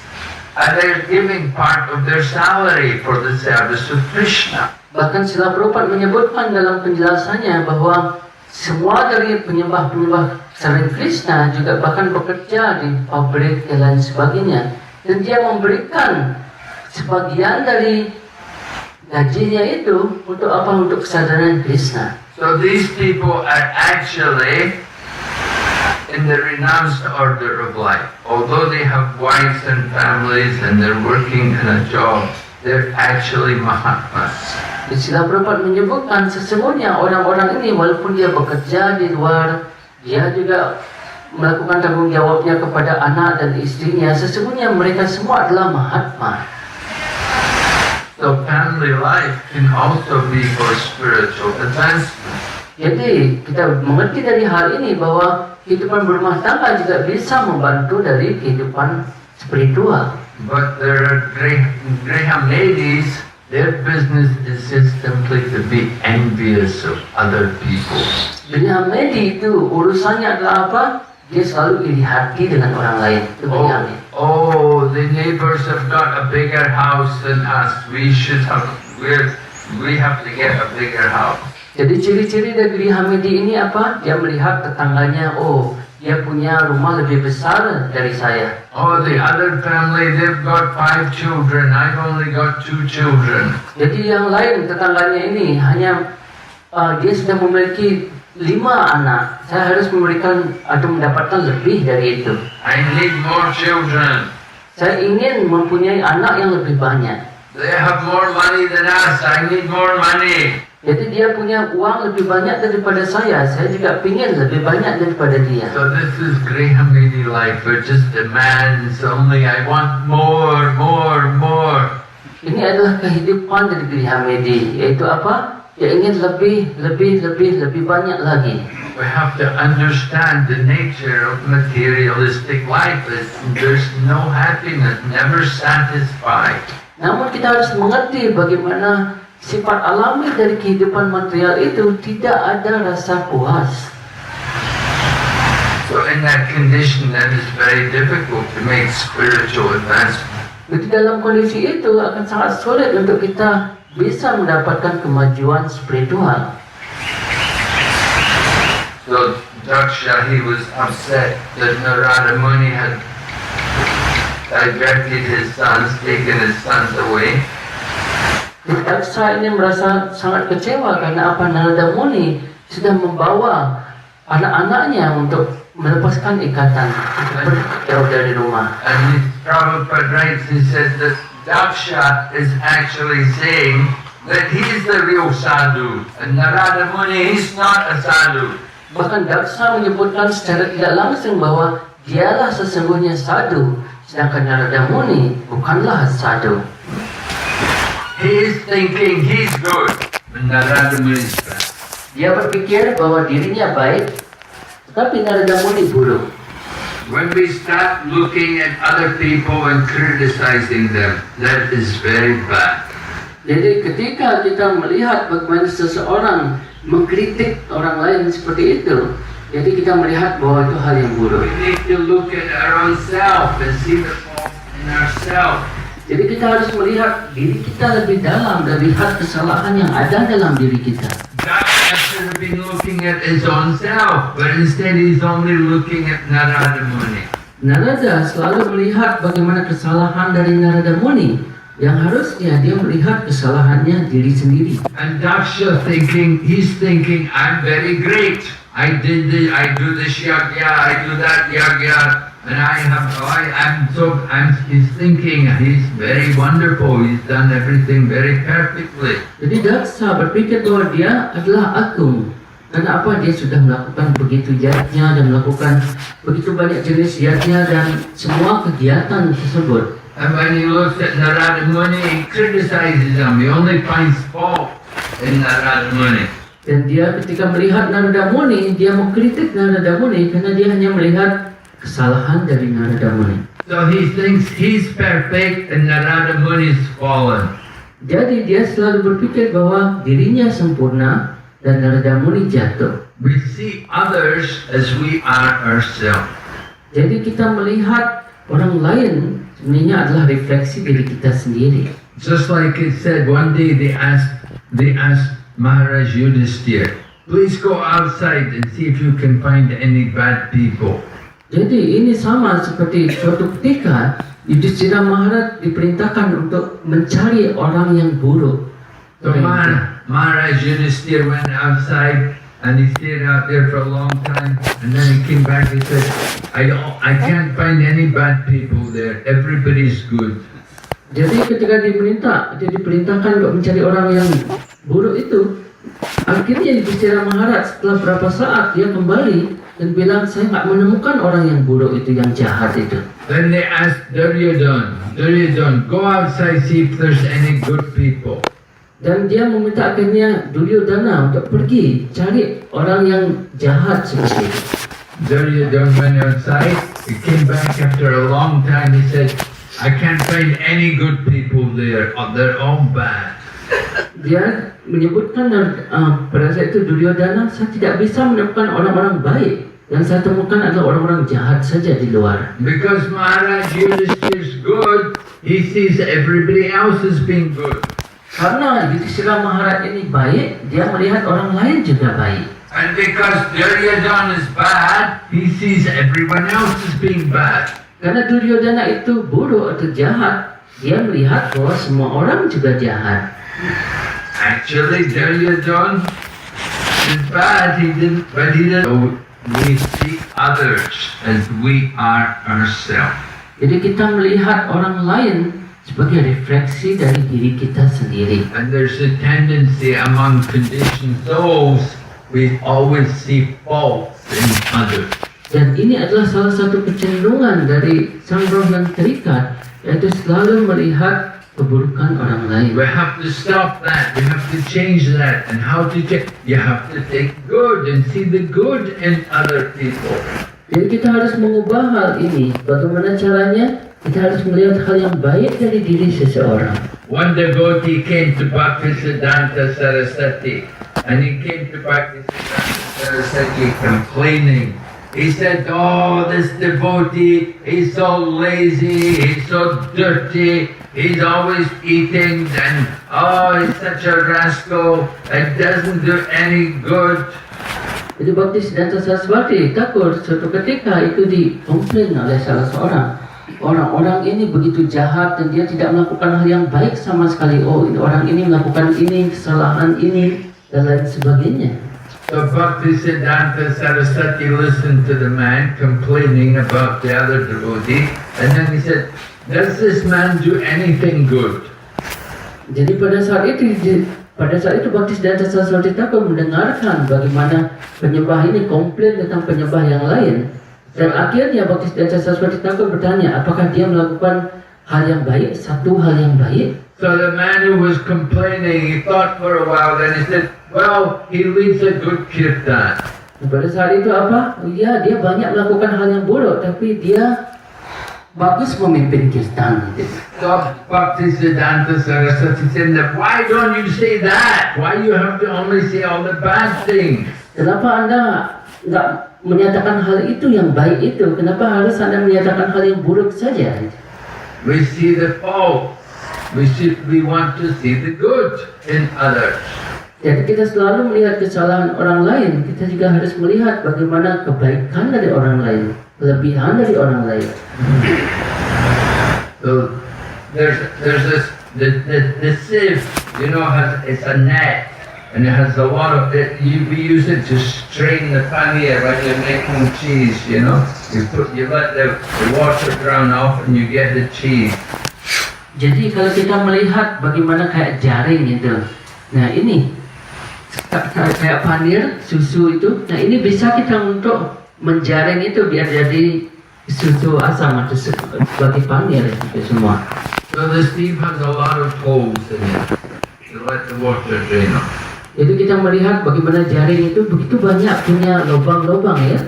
and they're giving part of their salary for the service of Krishna. Bahkan Srila Prabhupada menyebutkan dalam penjelasannya bahwa semua dari penyembah-penyembah selain Krishna juga bahkan bekerja di pabrik dan lain sebagainya. Dan dia memberikan sebagian dari gajinya itu untuk apa? Untuk kesadaran Krishna. So these people are actually in the renounced order of life. Although they have wives and families and they're working in a job, they're actually Mahatmas. Srila Prabhupada menyebutkan sesungguhnya orang-orang ini walaupun dia bekerja di luar, dia juga melakukan tanggung jawabnya kepada anak dan istrinya, sesungguhnya mereka semua adalah Mahatma. So family life can also be for spiritual advancement. Jadi kita mengerti dari hal ini bahwa kehidupan berumah tangga juga bisa membantu dari kehidupan spiritual. But there are Graham ladies, their business is just simply to be envious of other people. Dunia Medi itu urusannya adalah apa? Dia selalu iri hati dengan orang lain. Itu Benyamin. Oh, the neighbors have got a bigger house than us. We have to get a bigger house. Jadi ciri-ciri dari Hamidi ini apa? Dia melihat tetangganya, oh dia punya rumah lebih besar dari saya. Oh, the other family, they've got 5 children. I've only got 2 children. Jadi yang lain tetangganya ini hanya dia sudah memiliki 5 anak. Saya harus memberikan atau mendapatkan lebih dari itu. I need more children. Saya ingin mempunyai anak yang lebih banyak. They have more money than us. I need more money. Jadi dia punya uang lebih banyak daripada saya juga ingin lebih banyak daripada dia. So this is Grahamedi life. It just demands only I want more, more, more. Ini adalah kehidupan dari Grihamedi, yaitu apa? Dia ingin lebih banyak lagi. We have to understand the nature of materialistic life. There's no happiness, never satisfied. Namun kita harus mengerti bagaimana sifat alami dari kehidupan material itu tidak ada rasa puas. So in that condition, that is very difficult to make spiritual advancement. Jadi dalam kondisi itu akan sangat sulit untuk kita bisa mendapatkan kemajuan spiritual. So Daksha, he was upset that Narada Muni had diverted his sons, taken his sons away. Daksa ini merasa sangat kecewa karena apa? Narada Muni sudah membawa anak-anaknya untuk melepaskan ikatan jauh dari rumah. And Prabhupada writes, he says that Daksha is actually saying that he's the real sadhu, and Narada Muni, he's not a sadhu. Bahkan Daksa menyebutkan secara tidak langsung bahwa dialah sesungguhnya sadhu, sedangkan Narada Muni bukanlah sadhu. He is thinking he's good, and Narada Muni is bad. Dia berpikir bahwa dirinya baik, tetapi Narada Muni buruk. When we start looking at other people and criticizing them, that is very bad. Jadi ketika kita melihat bagaimana seseorang mengkritik orang lain seperti itu, jadi kita melihat bahwa itu hal yang buruk. We need to look at our own self and see the fault in ourselves. Jadi kita harus melihat diri kita lebih dalam dan lihat kesalahan yang ada dalam diri kita. Daksha should have been looking at his own self, but instead he's only looking at Narada Muni. Narada selalu melihat bagaimana kesalahan dari Narada Muni, yang harusnya dia melihat kesalahannya diri sendiri. And Daksha he's thinking, I'm very great. I do this yagya, I do that yagya, and he's thinking he's very wonderful. He's done everything very perfectly. Jadi Daksa berpikir bahwa dia adalah agung. Karena apa? Dia sudah melakukan begitu yatnya dan melakukan begitu banyak jenis yatnya dan semua kegiatan tersebut. And when he looks at Narada Muni, he criticizes him. He only finds fault in Narada Muni. Dan dia ketika melihat Narada Muni, dia mengkritik Narada Muni karena dia hanya melihat kesalahan dari Narada Muni. So he thinks he's perfect and Narada Muni is fallen. Jadi dia selalu berpikir bahwa dirinya sempurna dan Narada Muni jatuh. We see others as we are ourselves. Jadi kita melihat orang lain sebenarnya adalah refleksi diri kita sendiri. Just like it said, one day they asked Maharaj Yudhishthira, please go outside and see if you can find any bad people. Jadi ini sama seperti suatu ketika Yudhishthira Maharaj diperintahkan untuk mencari orang yang buruk. So Maharaj Yudhishthira went outside and he stayed out there for a long time, and then he came back and said, I can't find any bad people there. Everybody's good. Jadi ketika dia diperintahkan untuk mencari orang yang buruk itu, akhirnya Yudhishthira Maharaj setelah berapa saat dia kembali dan bilang, saya nggak menemukan orang yang buruk itu, yang jahat itu. Then they asked Duryodhana, go outside, see if there's any good people. Dan dia meminta akhirnya Duryodhana untuk pergi cari orang yang jahat seperti itu. Duryodhana went outside, he came back after a long time, he said, I can't find any good people there, they're all bad. Dia menyebutkan pada saat itu Duryodhana, saya tidak bisa menemukan orang-orang baik. Yang saya temukan adalah orang-orang jahat saja di luar. Because Maharaj Yudhishthira is good, he sees everybody else as being good. Karena Yudhishthira Maharaj ini baik, dia melihat orang lain juga baik. And because Duryodhana is bad, he sees everyone else as being bad. Karena Duryodhana itu buruk atau jahat, dia melihat bahwa semua orang juga jahat. Actually, Duryodhana is bad, but he didn't know we see others as we are ourselves. Jadi kita melihat orang lain sebagai refleksi dari diri kita sendiri. And there's a tendency among conditioned souls, we always see faults in others. Dan ini adalah salah satu kecenderungan dari sang roh yang terikat, yaitu selalu melihat keburukan orang lain. We have to stop that. We have to change that. And how to change? You have to take good and see the good in other people. Jadi kita harus mengubah hal ini. Bagaimana caranya? Kita harus melihat hal yang baik dari diri seseorang. One devotee came to Bhaktisiddhanta Saraswati, and he came to Bhaktisiddhanta Saraswati complaining. He said, oh, this devotee, he's so lazy, he's so dirty, he's always eating, and oh, he's such a rascal, it doesn't do any good. Jadi Bhaktisiddhanta Saraswati takut suatu ketika itu dikomplain oleh salah seorang. Orang-orang ini begitu jahat dan dia tidak melakukan hal yang baik sama sekali. Oh, orang ini melakukan ini, kesalahan ini, dan lain sebagainya. So Bhaktisiddhanta Saraswati listened to the man complaining about the other devotee, and then he said, does this man do anything good? Jadi pada saat itu Bhaktisiddhanta Saraswati takut mendengarkan bagaimana penyembah ini komplain tentang penyembah yang lain. Dan akhirnya Bhaktisiddhanta Saraswati takut bertanya, apakah dia melakukan hal yang baik, satu hal yang baik? So the man who was complaining, he thought for a while, then he said, well, he leads a good kirtan. Pada saat itu apa? Ya, dia banyak melakukan hal yang buruk, tapi dia bagus memimpin kirtan. So Bhaktisiddhanta Saraswati said, why don't you say that? Why you have to only say all the bad things? Kenapa Anda nggak menyatakan hal itu yang baik itu? Kenapa harus Anda menyatakan hal yang buruk saja? We see the fault. We want to see the good in others. Jadi kita selalu melihat kesalahan orang lain. Kita juga harus melihat bagaimana kebaikan dari orang lain, kelebihan dari orang lain. So there's this the sieve, you know, it's a net, and it has a lot of it. We use it to strain the paneer when you're making cheese. You know, you let the water drown off, and you get the cheese. Jadi kalau kita melihat bagaimana kayak jaring itu, nah ini kayak panir susu itu, nah ini bisa kita untuk menjaring itu biar jadi susu asam atau sebagai panir itu semua. So the sieve has a lot of holes in it to let the water drain off. Jadi kita melihat bagaimana jaring itu begitu banyak punya lubang-lubang ya,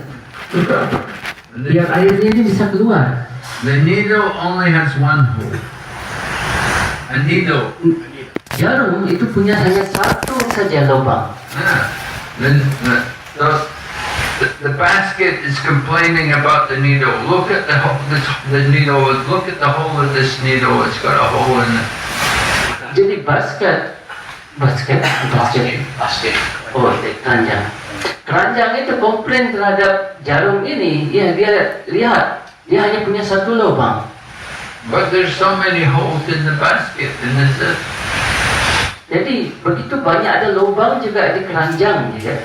biar airnya ini bisa keluar. The needle only has one hole. A needle. Jarum itu punya hanya satu saja lubang. The basket is complaining about the needle. Look at the needle. Look at the hole of this needle. It's got a hole in it. Jadi basket. Oh, keranjang. Keranjang itu komplain terhadap jarum ini. Ya, dia lihat, dia hanya punya satu lubang. But there's so many holes in the basket, and this is. Jadi begitu banyak ada lubang juga di keranjang, ya.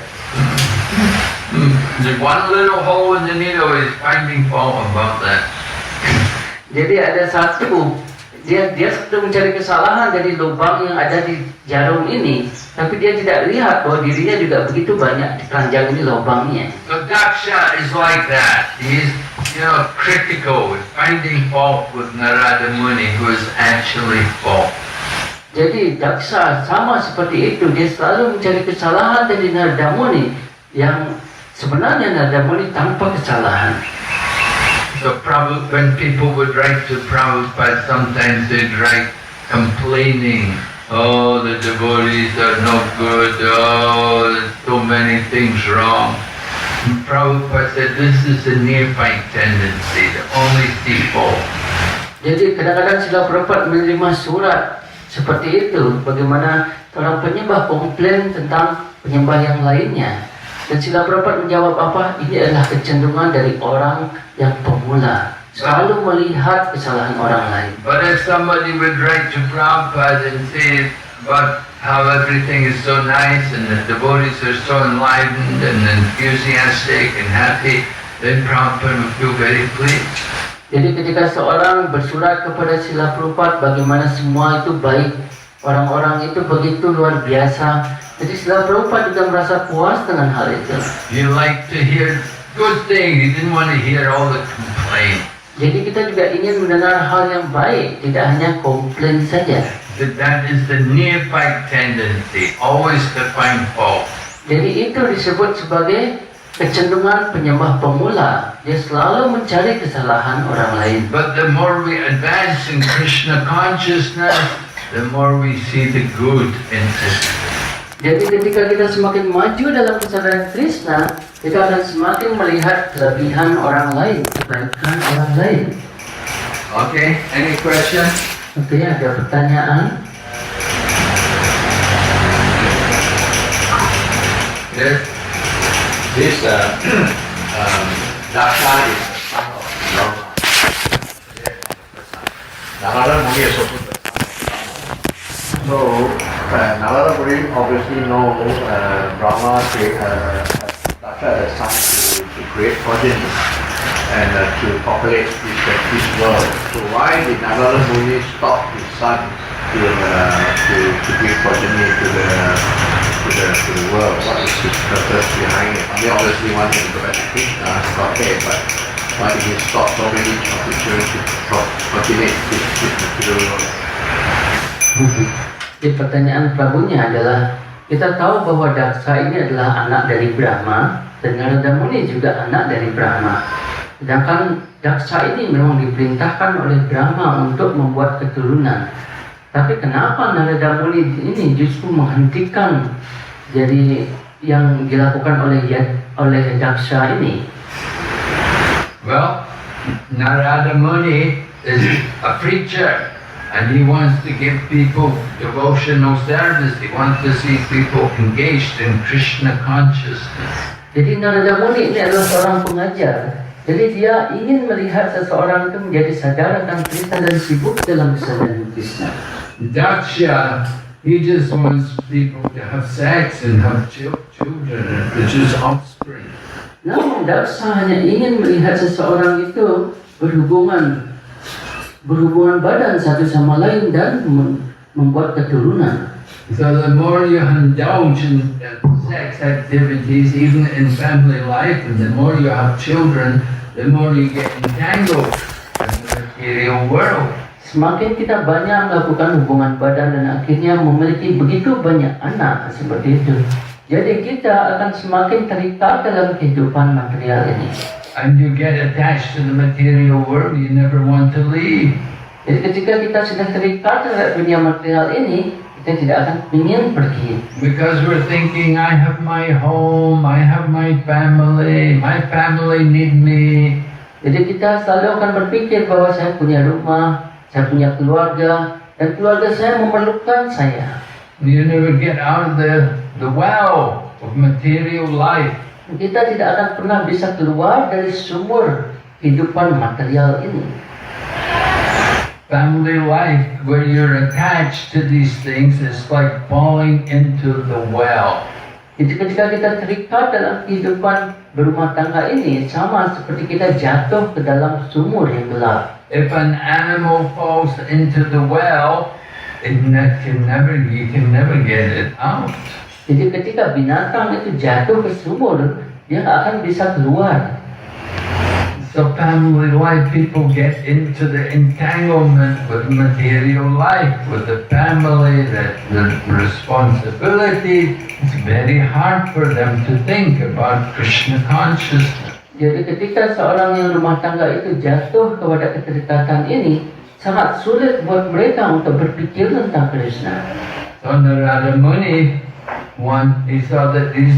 There's one little hole in the needle is finding fault about that. Jadi ada satu, dia sedang mencari kesalahan dari lubang yang ada di jarum ini, tapi dia tidak lihat bahwa dirinya juga begitu banyak di keranjang ini lubangnya. So Daksha is like that. He's, critical, finding fault with Narada Muni, who is actually fault. Jadi Daksa sama seperti itu, dia selalu mencari kesalahan dari Narada Muni yang sebenarnya Narada Muni tanpa kesalahan. So when people would write to Prabhupada, sometimes they'd write complaining, oh, the devotees are no good, oh, there's so many things wrong. And Prabhupada said, this is a neophyte tendency, to only see fault. Jadi kadang-kadang Srila Prabhupada menerima surat seperti itu, bagaimana orang penyembah komplain tentang penyembah yang lainnya. Dan Srila Prabhupada menjawab apa? Ini adalah kecenderungan dari orang yang pemula, selalu melihat kesalahan orang lain. But if somebody would write to Prabhupada and say about how everything is so nice and the devotees are so enlightened and enthusiastic and happy, then Prabhupada would feel very pleased. Jadi ketika seorang bersurat kepada Srila Prabhupada bagaimana semua itu baik, orang-orang itu begitu luar biasa, jadi Srila Prabhupada juga merasa puas dengan hal itu. He liked to hear good things. He didn't want to hear all the complaints. Jadi kita juga ingin mendengar hal yang baik, tidak hanya komplain saja. That is the neophyte tendency, always to find fault. Jadi itu disebut sebagai kecenderungan penyembah pemula. Dia selalu mencari kesalahan orang lain. But the more we advance in Krishna consciousness, the more we see the good in it. Jadi ketika kita semakin maju dalam kesadaran Krishna, kita akan semakin melihat kelebihan orang lain, kebaikan orang lain. Okay, any question? Oke, ada pertanyaan? Yes. This Daksha is the son of Brahma. Narada Muni is also the son of Brahma. So Narada Muni obviously know Brahma Daksha as a son to create progeny and to populate this world. So why did Narada Muni stop his son to bring progeny to the world? What is his purpose behind it? I mean, obviously wanting to go back to Krishna, okay, but why did he stop so many opportunities to populate this material world? Jadi pertanyaan Prabunya adalah, kita tahu bahwa Daksa ini adalah anak dari Brahma dan Narada Muni juga anak dari Brahma. Sedangkan Daksa ini memang diperintahkan oleh Brahma untuk membuat keturunan. Tapi kenapa Narada Muni ini justru menghentikan jadi yang dilakukan oleh Daksa ini? Well, Narada Muni is a preacher and he wants to give people devotional service. He wants to see people engaged in Krishna consciousness. Jadi Narada Muni ini adalah seorang pengajar. Jadi dia ingin melihat seseorang itu menjadi sadar akan Krishna dan sibuk dalam kesadaran Krishna. Daksha, he just wants people to have sex and have children and produce offspring. Namun Daksa hanya ingin melihat seseorang itu berhubungan badan satu sama lain dan membuat keturunan. So the more you indulge in sex activities, even in family life, and the more you have children, the more you get entangled in the material world. Semakin kita banyak melakukan hubungan badan dan akhirnya memiliki begitu banyak anak seperti itu, jadi kita akan semakin terikat dalam kehidupan material ini. And you get attached to the material world, you never want to leave. Jadi ketika kita sudah terikat terhadap dunia material ini, kita tidak akan ingin pergi. Because we're thinking, I have my home, I have my family need me. Jadi kita selalu akan berpikir bahwa saya punya rumah, saya punya keluarga, dan keluarga saya memerlukan saya. You never get out of the well of material life. Kita tidak akan pernah bisa keluar dari sumur kehidupan material ini. family life where you're attached to these things is like falling into the well. Jadi ketika kita terikat dalam kehidupan berumah tangga ini, sama seperti kita jatuh ke dalam sumur yang gelap. If an animal falls into the well, you can never get it out. Jadi ketika binatang itu jatuh ke sumur, dia nggak akan bisa keluar. So family life, people get into the entanglement with material life, with the family, the responsibility. It's very hard for them to think about Krishna consciousness. Jadi ketika seorang yang rumah tangga itu jatuh kepada keterikatan ini, sangat sulit buat mereka untuk berpikir tentang Krishna. So Narada Muni, he saw that these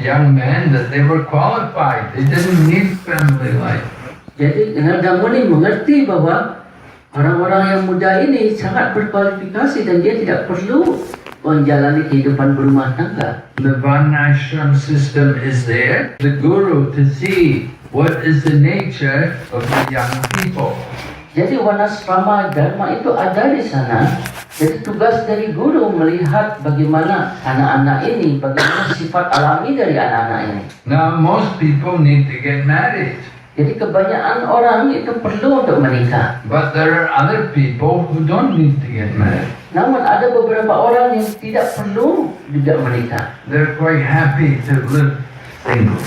young men, that they were qualified. They didn't need family life. Jadi Narada Muni mengerti bahwa orang-orang yang muda ini sangat berkualifikasi dan dia tidak perlu menjalani kehidupan berumah tangga. The Varnashram system is there. The guru to see what is the nature of the young people. Jadi Varnasrama Dharma itu ada di sana. Jadi tugas dari guru melihat bagaimana anak-anak ini, bagaimana sifat alami dari anak-anak ini. Now most people need to get married. Jadi kebanyakan orang itu perlu untuk menikah. But there are other people who don't need to get married. Namun ada beberapa orang yang tidak perlu juga menikah. They're quite happy to live single.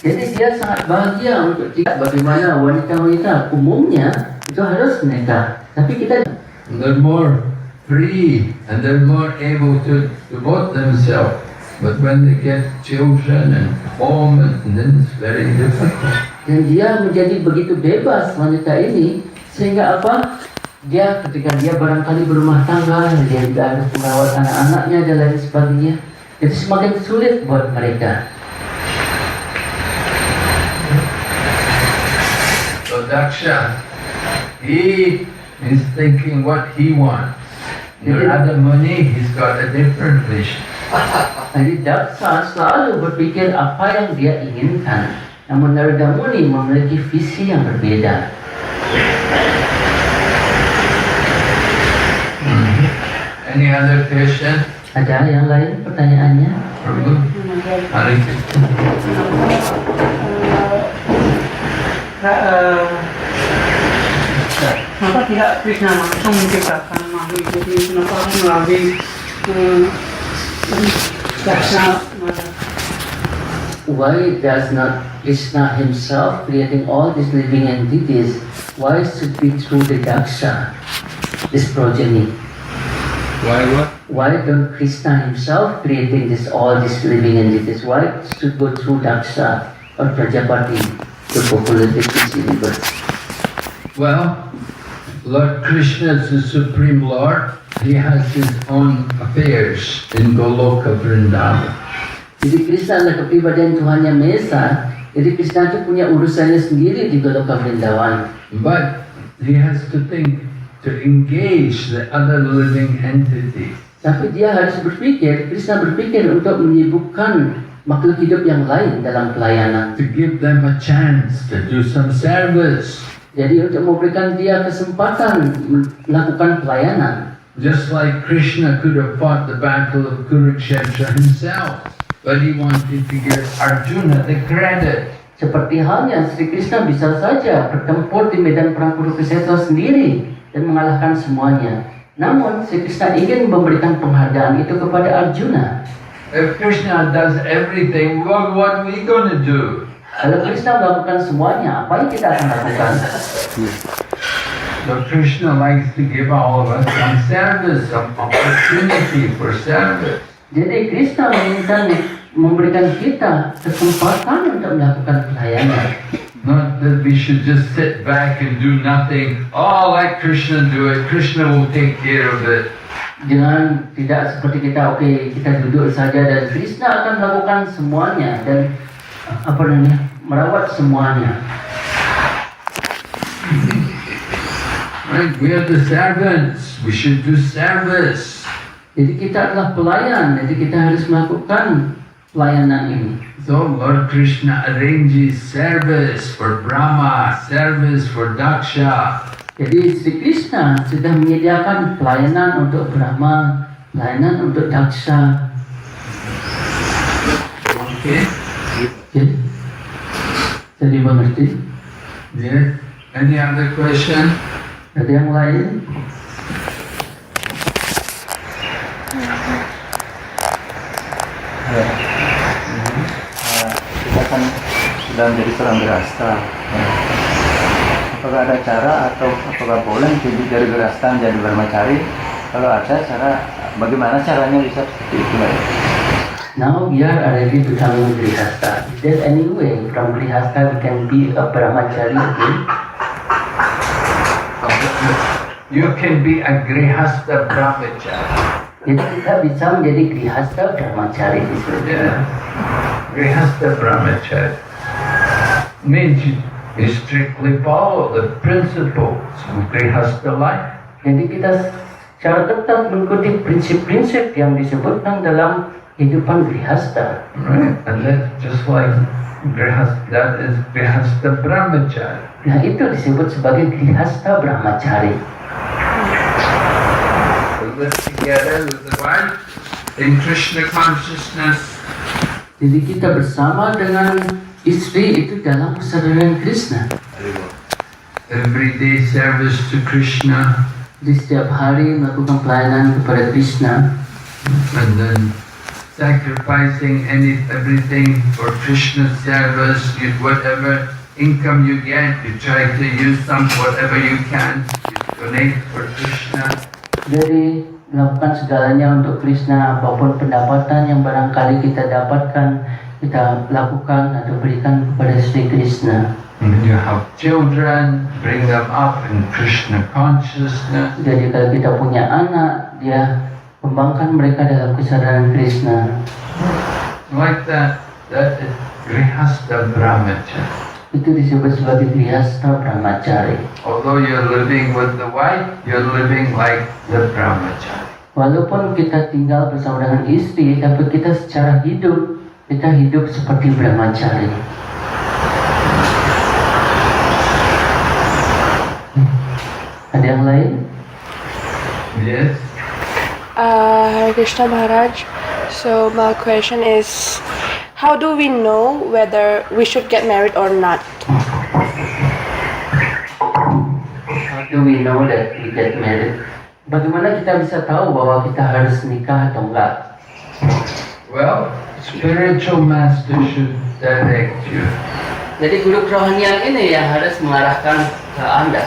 Jadi dia sangat bahagia untuk tidak bagaimana wanita-wanita umumnya itu harus menikah. Tapi kita They're more free and they're more able to devote themselves. But when they get children and home, and then it's very difficult. dan dia menjadi begitu bebas wanita ini sehingga apa? Dia ketika dia barangkali berumah tangga, dia juga harus merawat anak-anaknya dan lain sebagainya. Itu semakin sulit buat mereka. So Daksha, he is thinking what he wants. Narada Muni, he's got a different vision. Jadi Daksa selalu berpikir apa yang dia inginkan. Namun Narada Muni memiliki visi yang berbeda. Any other question? Ada yang lain pertanyaannya? Prabhu? Hari Krishna. Kenapa tidak Krishna langsung menciptakan makhluk hidup ini? Kenapa harus melalui Daksa? Why does not Krishna himself creating all these living entities? Why should be through the Daksha, this progeny? Why what? Why don't Krishna himself creating all these living entities? Why should go through Daksha or Prajapati to populate this universe? Well, Lord Krishna is the Supreme Lord. He has his own affairs in Goloka Vrindavan. Jadi Krishna adalah kepribadian Tuhan Yang Maha Esa. Jadi Krishna itu punya urusannya sendiri di Goloka Vrindavan. But he has to think to engage the other living entities. Tapi dia harus berpikir, Krishna berpikir untuk menyibukkan makhluk hidup yang lain dalam pelayanan. To give them a chance to do some service. Jadi untuk memberikan dia kesempatan melakukan pelayanan. Just like Krishna could have fought the battle of Kurukshetra himself, but he wanted to give Arjuna the credit. Seperti halnya Sri Krishna bisa saja bertempur di medan perang Kurukshetra sendiri dan mengalahkan semuanya. Namun Sri Krishna ingin memberikan penghargaan itu kepada Arjuna. If Krishna does everything, what are we going to do? Kalau Krishna melakukan semuanya, apa yang kita akan lakukan? So Krishna likes to give all of us some service, some opportunity for service. Jadi Krishna menginginkan memberikan kita kesempatan untuk melakukan pelayanan. Not that we should just sit back and do nothing. Oh, let Krishna do it. Krishna will take care of it. Jangan tidak seperti kita, kita duduk saja dan Krishna akan melakukan semuanya dan merawat semuanya. Right? We are the servants. We should do service. Jadi kita adalah pelayan, jadi kita harus melakukan pelayanan ini. So Lord Krishna arranges service for Brahma, service for Daksha, Jadi Sri Krishna sudah menyediakan pelayanan untuk Brahma, pelayanan untuk Daksha. Okay? Okay? Jadi mengerti? Yes. Any other question? Ada yang lain? Kita kan sudah menjadi seorang grahasta. Apakah ada cara atau apakah boleh jadi dari grahasta menjadi brahmachari? Kalau ada cara, bagaimana caranya bisa seperti itu? Now we are already becoming Grihastha. Is there any way from Grihastha we can be a brahmachari again? You can be a Grihastha Brahmachari. Jadi kita bisa menjadi Grihastha brahmachari di sini. Yeah. Grihastha Brahmachari means you strictly follow the principles of Grihastha life. Jadi kita secara ketat mengikuti prinsip-prinsip yang disebutkan dalam kehidupan Grihastha. Right? And that's just like that is Grihastha Brahmachari. Nah itu disebut sebagai Grihastha brahmachari. We live together with the wife in Krishna consciousness. Jadi kita bersama dengan istri itu dalam kesadaran Krishna. Everyday service to Krishna, Di setiap hari melakukan pelayanan kepada Krishna. and then sacrificing everything for Krishna service. Whatever income you get, you try to use some whatever you can. You donate for Krishna. Jadi melakukan segalanya untuk Krishna, apapun pendapatan yang barangkali kita dapatkan, kita lakukan atau berikan kepada Sri Krishna. And when you have children, bring them up in Krishna consciousness. Jadi kalau kita punya anak, dia kembangkan mereka dalam kesadaran Krishna. Like that is Grihastha Brahmachari. Itu disebut sebagai Grihastha brahmachari. Although you're living with the wife, you're living like the Brahmachari. Walaupun kita tinggal bersama dengan istri, tapi kita secara hidup, kita hidup seperti brahmachari. Ada yang lain? Yes? Hare Krishna Maharaj. So my question is, how do we know whether we should get married or not? How do we know that we get married? Bagaimana kita bisa tahu bahwa kita harus nikah atau enggak? Well, spiritual master should direct you. Jadi guru kerohanian ini yang harus mengarahkan ke Anda.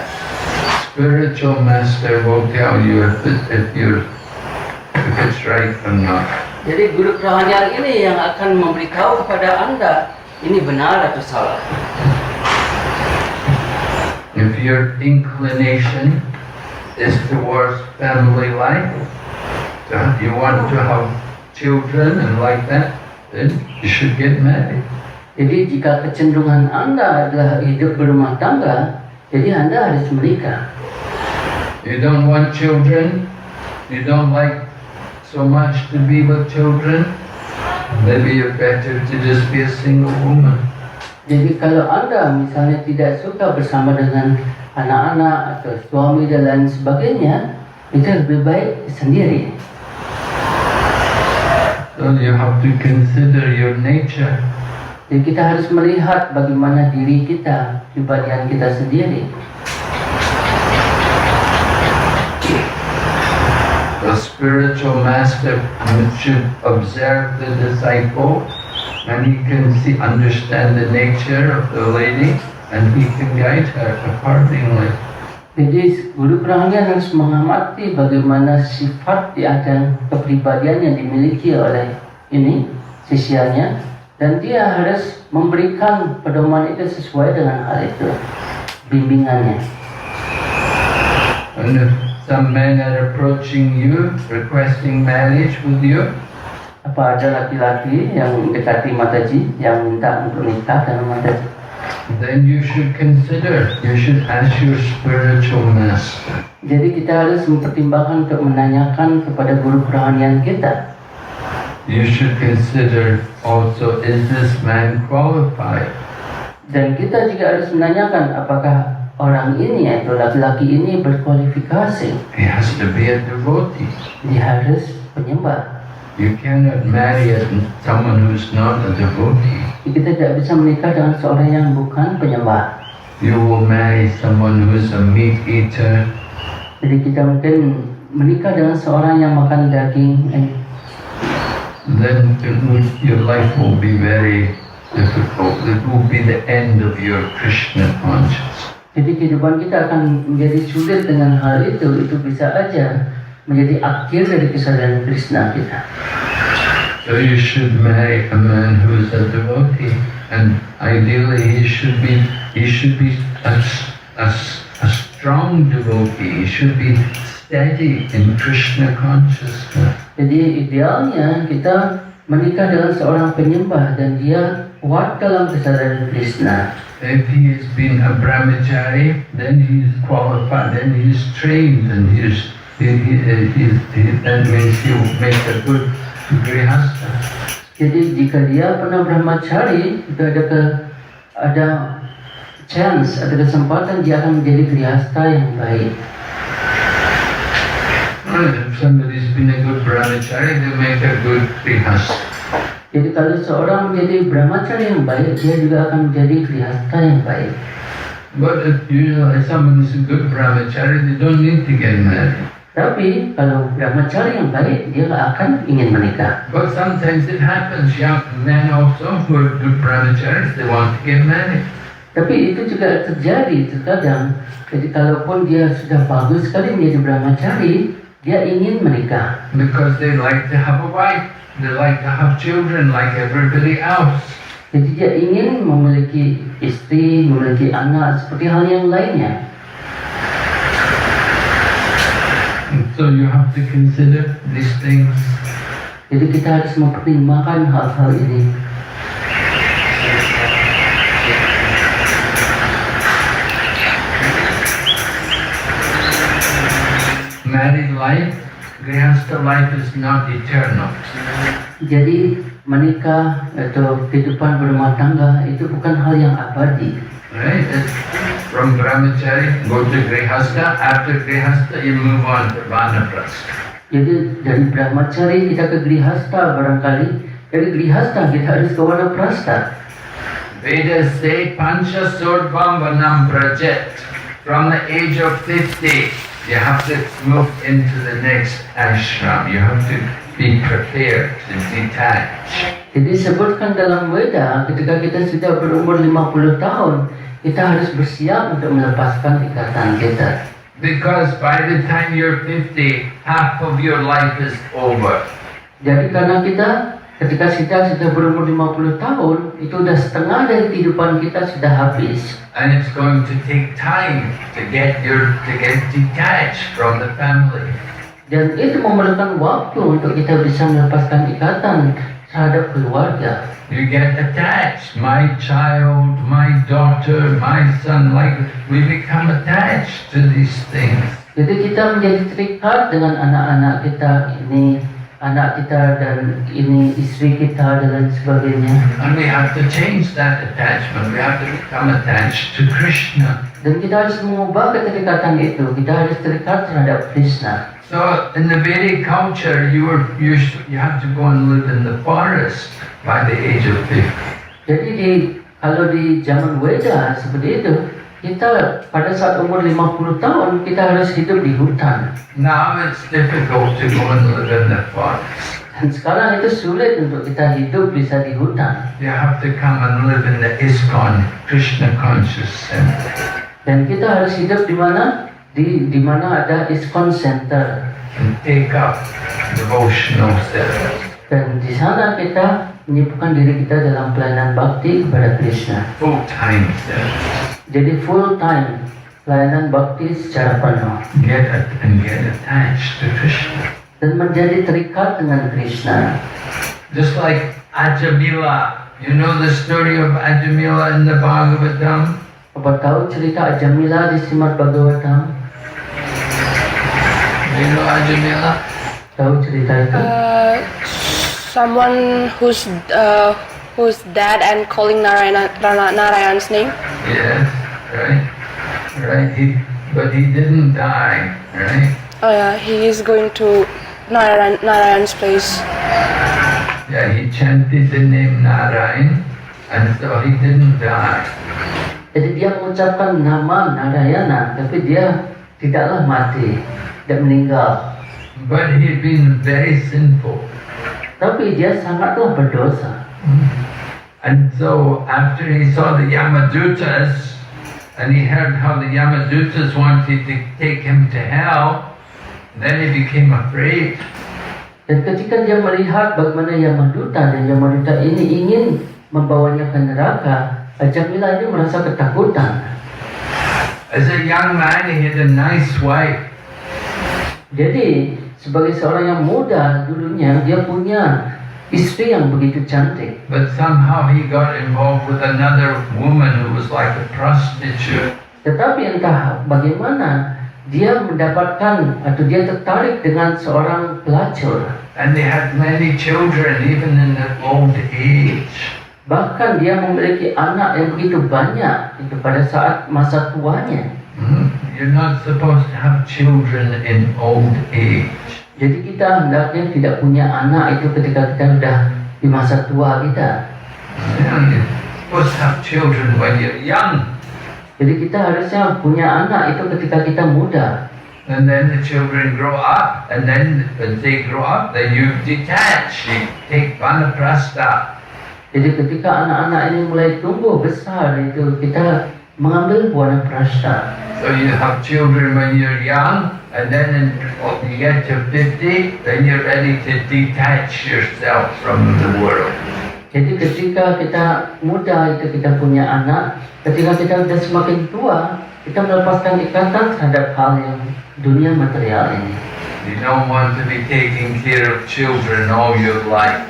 Spiritual master will tell you if it's right or not. Jadi guru kerohanian ini yang akan memberitahu kepada Anda ini benar atau salah. If your inclination is towards family life, you want to have children and like that, then you should get married. Jadi jika kecenderungan Anda adalah hidup berumah tangga, jadi Anda harus menikah. You don't want children, you don't like so much to be with children, maybe you're better to just be a single woman. Jadi kalau Anda misalnya tidak suka bersama dengan anak-anak atau suami dan lain sebagainya, itu lebih baik sendiri. So you have to consider your nature. Jadi kita harus melihat bagaimana diri kita, pribadian kita sendiri. The spiritual master should observe the disciple, and he can understand the nature of the lady, and he can guide her accordingly. Jadi guru kerohanian harus mengamati bagaimana sifat dan kepribadian yang dimiliki oleh ini sisianya, dan dia harus memberikan pedoman itu sesuai dengan hal itu, bimbingannya. And if some men are approaching you, requesting marriage with you, Apa ada laki-laki yang mendekati Mataji, yang minta untuk nikah dengan Mataji? then you should ask your spiritual master. Jadi kita harus mempertimbangkan untuk menanyakan kepada guru kerohanian kita. You should consider also, is this man qualified? Dan kita juga harus menanyakan apakah orang ini atau laki-laki ini berkualifikasi. He has to be a devotee. Dia harus penyembah. You cannot marry someone who's not a devotee. Kita tidak bisa menikah dengan seorang yang bukan penyembah. You will marry someone who's a meat eater. Jadi kita mungkin menikah dengan seorang yang makan daging. Then your life will be very difficult. It will be the end of your Krishna consciousness. Jadi kehidupan kita akan menjadi sulit dengan hal itu. Itu bisa aja menjadi akhir dari kesadaran Krishna kita. So you should marry a man who is a devotee, and ideally he should be a strong devotee. He should be steady in Krishna consciousness. Jadi idealnya kita menikah dengan seorang penyembah dan dia kuat dalam kesadaran Krishna. If he has been a brahmachari, then he is qualified, then he is trained, and that means he will make a good grihastha. Jadi jika dia pernah brahmachari, itu ada chance, ada kesempatan dia akan menjadi grihastha yang baik. If somebody's been a good brahmachari, they make a good grihastha. Jadi kalau seorang menjadi brahmachari yang baik, dia juga akan menjadi grihastha yang baik. But if someone is a good brahmachari, they don't need to get married. Tapi kalau brahmachari yang baik, dia nggak akan ingin menikah. But sometimes it happens, young men also who are good brahmacharis, they want to get married. Tapi itu juga terjadi terkadang. Jadi kalaupun dia sudah bagus sekali menjadi brahmachari, dia ingin menikah. Because they like to have a wife, they like to have children like everybody else. Jadi dia ingin memiliki istri, memiliki anak seperti hal yang lainnya. And so you have to consider these things. Jadi kita harus mempertimbangkan hal-hal ini. Married life, grihastha life is not eternal. Jadi menikah atau kehidupan berumah tangga itu bukan hal yang abadi. Right? From brahmachari, go to grihastha. After grihastha, you move on to vanaprastha. Jadi dari brahmachari kita ke grihastha barangkali. Dari grihastha kita harus ke vanaprastha. Vedas say pancha sordvam vanam prajet. From the age of 50, you have to move into the next ashram. You have to be prepared to detach. Jadi disebutkan dalam Weda ketika kita sudah berumur 50 tahun, kita harus bersiap untuk melepaskan ikatan kita. Because by the time you're 50, half of your life is over. Jadi karena ketika kita sudah berumur 50 tahun, itu sudah setengah dari kehidupan kita sudah habis. And it's going to take time to get detached from the family. Dan itu memerlukan waktu untuk kita bisa melepaskan ikatan terhadap keluarga. You get attached. My child, my daughter, my son, like we become attached to these things. Jadi kita menjadi terikat dengan anak-anak kita ini, anak kita dan ini istri kita dan lain sebagainya. And we have to change that attachment. We have to become attached to Krishna. Dan kita harus mengubah keterikatan itu. Kita harus terikat terhadap Krishna. So in the Vedic culture, you have to go and live in the forest by the age of 50. Jadi kalau di zaman Weda seperti itu, kita pada saat umur 50 tahun kita harus hidup di hutan. Now it's difficult to go and live in the forest. Dan sekarang itu sulit untuk kita hidup bisa di hutan. You have to come and live in the ISKCON, Krishna Conscious Center. Dan kita harus hidup di mana? Di mana ada ISKCON Center. And take up devotional service. Dan di sana kita menyibukkan diri kita dalam pelayanan bakti kepada Krishna. Full-time service. Jadi full time pelayanan bakti secara penuh. Get attached to Krishna. Dan menjadi terikat dengan Krishna. Just like Ajamila. You know the story of Ajamila in the Bhagavatam? Apa tahu cerita Ajamila di Srimad Bhagavatam? You know Ajamila? Tahu cerita itu? Someone who's dead and calling Narayan's name. Yes, right. right? But he didn't die, right? Oh yeah, he is going to Narayan's place. Yeah, he chanted the name Narayan, and so he didn't die. Jadi dia mengucapkan nama Narayana, tapi dia tidaklah mati, tidak meninggal. But he'd been very sinful. Tapi dia sangatlah berdosa. And so after he saw the Yamadutas, and he heard how the Yamadutas wanted to take him to hell, then he became afraid. Dan ketika dia melihat bagaimana Yamaduta dan Yamaduta ini ingin membawanya ke neraka, Jamila ini merasa ketakutan. As a young man, he had a nice wife. Jadi sebagai seorang yang muda dulunya dia punya istri yang begitu cantik. But somehow he got involved with another woman who was like a prostitute. Tetapi entah bagaimana dia mendapatkan atau dia tertarik dengan seorang pelacur. And they had many children, even in their old age. Bahkan dia memiliki anak yang begitu banyak itu pada saat masa tuanya. You're not supposed to have children in old age. Jadi kita hendaknya tidak punya anak itu ketika kita sudah di masa tua kita. You're supposed to have children when you're young. Jadi kita harusnya punya anak itu ketika kita muda. And then the children grow up, and then when they grow up, then you detach, you take vanaprastha. Jadi ketika anak-anak ini mulai tumbuh besar itu kita mengambil vanaprastha. So you have children when you're young, and then when you get to 50, then you're ready to detach yourself from the world. Jadi ketika kita muda itu kita punya anak, ketika kita sudah semakin tua, kita melepaskan ikatan terhadap hal yang dunia material ini. You don't want to be taking care of children all your life.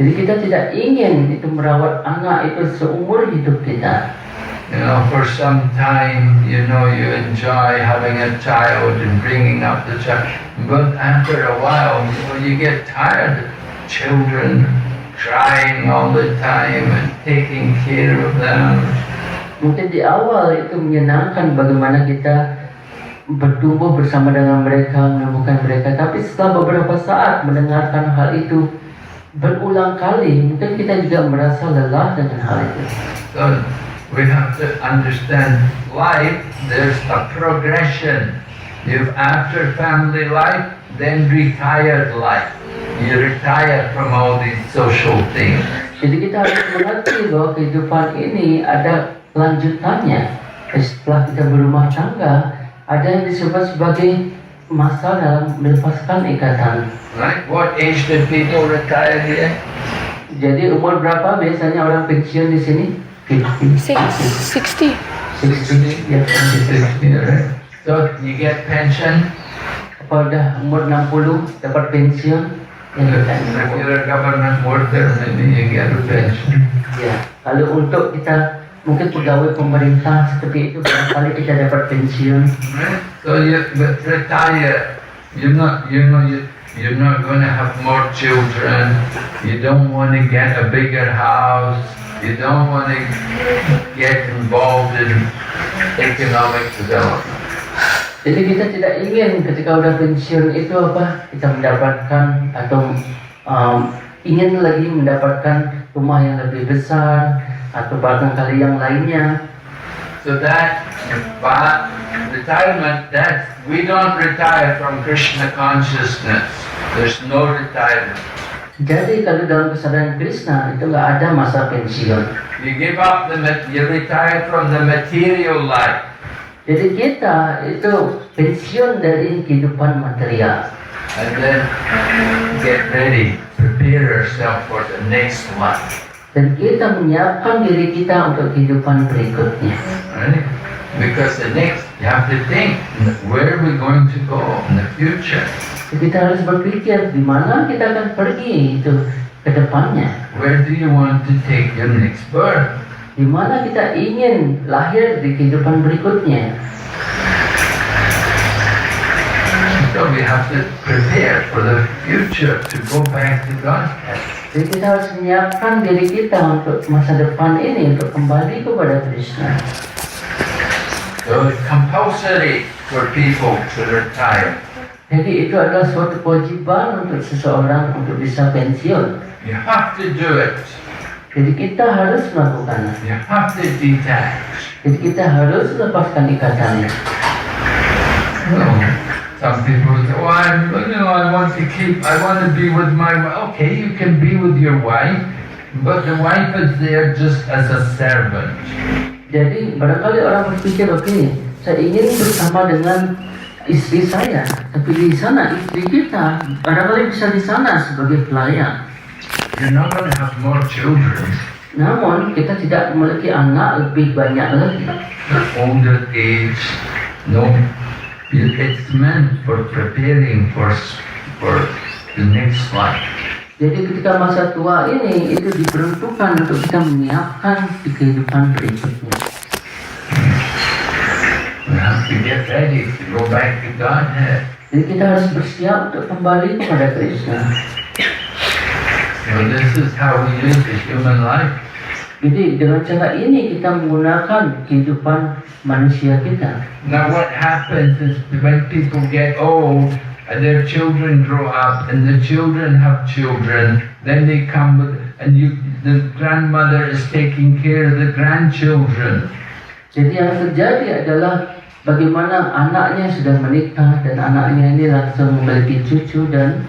Jadi kita tidak ingin itu merawat anak itu seumur hidup kita. You know, for some time, you know, you enjoy having a child and bringing up the child. But after a while, you get tired of children crying all the time and taking care of them. Mungkin di awal itu menyenangkan bagaimana kita bertumbuh bersama dengan mereka, menemukan mereka. Tapi setelah beberapa saat mendengarkan hal itu berulang kali, mungkin kita juga merasa lelah dengan hal itu. So we have to understand life, there's a progression. You've after family life, then retired life. You retire from all these social things. Jadi kita harus mengerti bahwa kehidupan ini ada lanjutannya. Setelah kita berumah tangga, ada yang disebut sebagai masa dalam melepaskan ikatan. Right? What age did people retire here? Jadi umur berapa biasanya orang pensiun di sini? 60. 60. Ya, 60, right? So you get pension. Apa udah umur 60 dapat pensiun? Ya, If you're a government worker, maybe you get a pension. ya. Kalau untuk kita mungkin pegawai pemerintah seperti itu barangkali kita dapat pensiun. Right? So you retire. You're not going to have more children. You don't want to get a bigger house. You don't want to get involved in economic development. Jadi kita tidak ingin ketika udah pensiun itu apa kita mendapatkan atau ingin lagi mendapatkan rumah yang lebih besar atau barangkali yang lainnya. So that retirement, that we don't retire from Krishna consciousness. There's no retirement. Jadi kalau dalam kesadaran Krishna itu nggak ada masa pensiun. You give up you retire from the material life. Jadi kita itu pensiun dari kehidupan material. And then get ready, prepare yourself for the next one. Dan kita menyiapkan diri kita untuk kehidupan berikutnya. Right? Because the next, you have to think, where are we going to go in the future? Jadi kita harus berpikir di mana kita akan pergi itu ke depannya. Where do you want to take your next birth? Di mana kita ingin lahir di kehidupan berikutnya. So we have to prepare for the future to go back to Godhead. Jadi kita harus menyiapkan diri kita untuk masa depan ini untuk kembali kepada Krishna. So it's compulsory for people to retire. Jadi itu adalah suatu kewajiban untuk seseorang untuk bisa pensiun. You have to do it. Jadi kita harus melakukannya. You have to detach. Jadi kita harus lepaskan ikatannya. Some people say, "Oh, I want to be with my wife." Okay, you can be with your wife, but the wife is there just as a servant. Jadi barangkali orang berpikir, oke, saya ingin bersama dengan istri saya, tapi di sana istri kita barangkali bisa di sana sebagai pelayan. You're not going to have more children. Namun kita tidak memiliki anak lebih banyak lagi. The older age, no, it's meant for preparing for the next life. Jadi ketika masa tua ini itu diperuntukkan untuk kita menyiapkan di kehidupan berikutnya. We have to get ready to go back to Godhead. Jadi kita harus bersiap untuk kembali kepada Krishna. So this is how we live the human life. Jadi dengan cara ini kita menggunakan kehidupan manusia kita. Now what happens is when people get old and their children grow up and the children have children, then they come with, and the grandmother is taking care of the grandchildren. Jadi yang terjadi adalah bagaimana anaknya sudah menikah dan anaknya ini langsung memiliki cucu, dan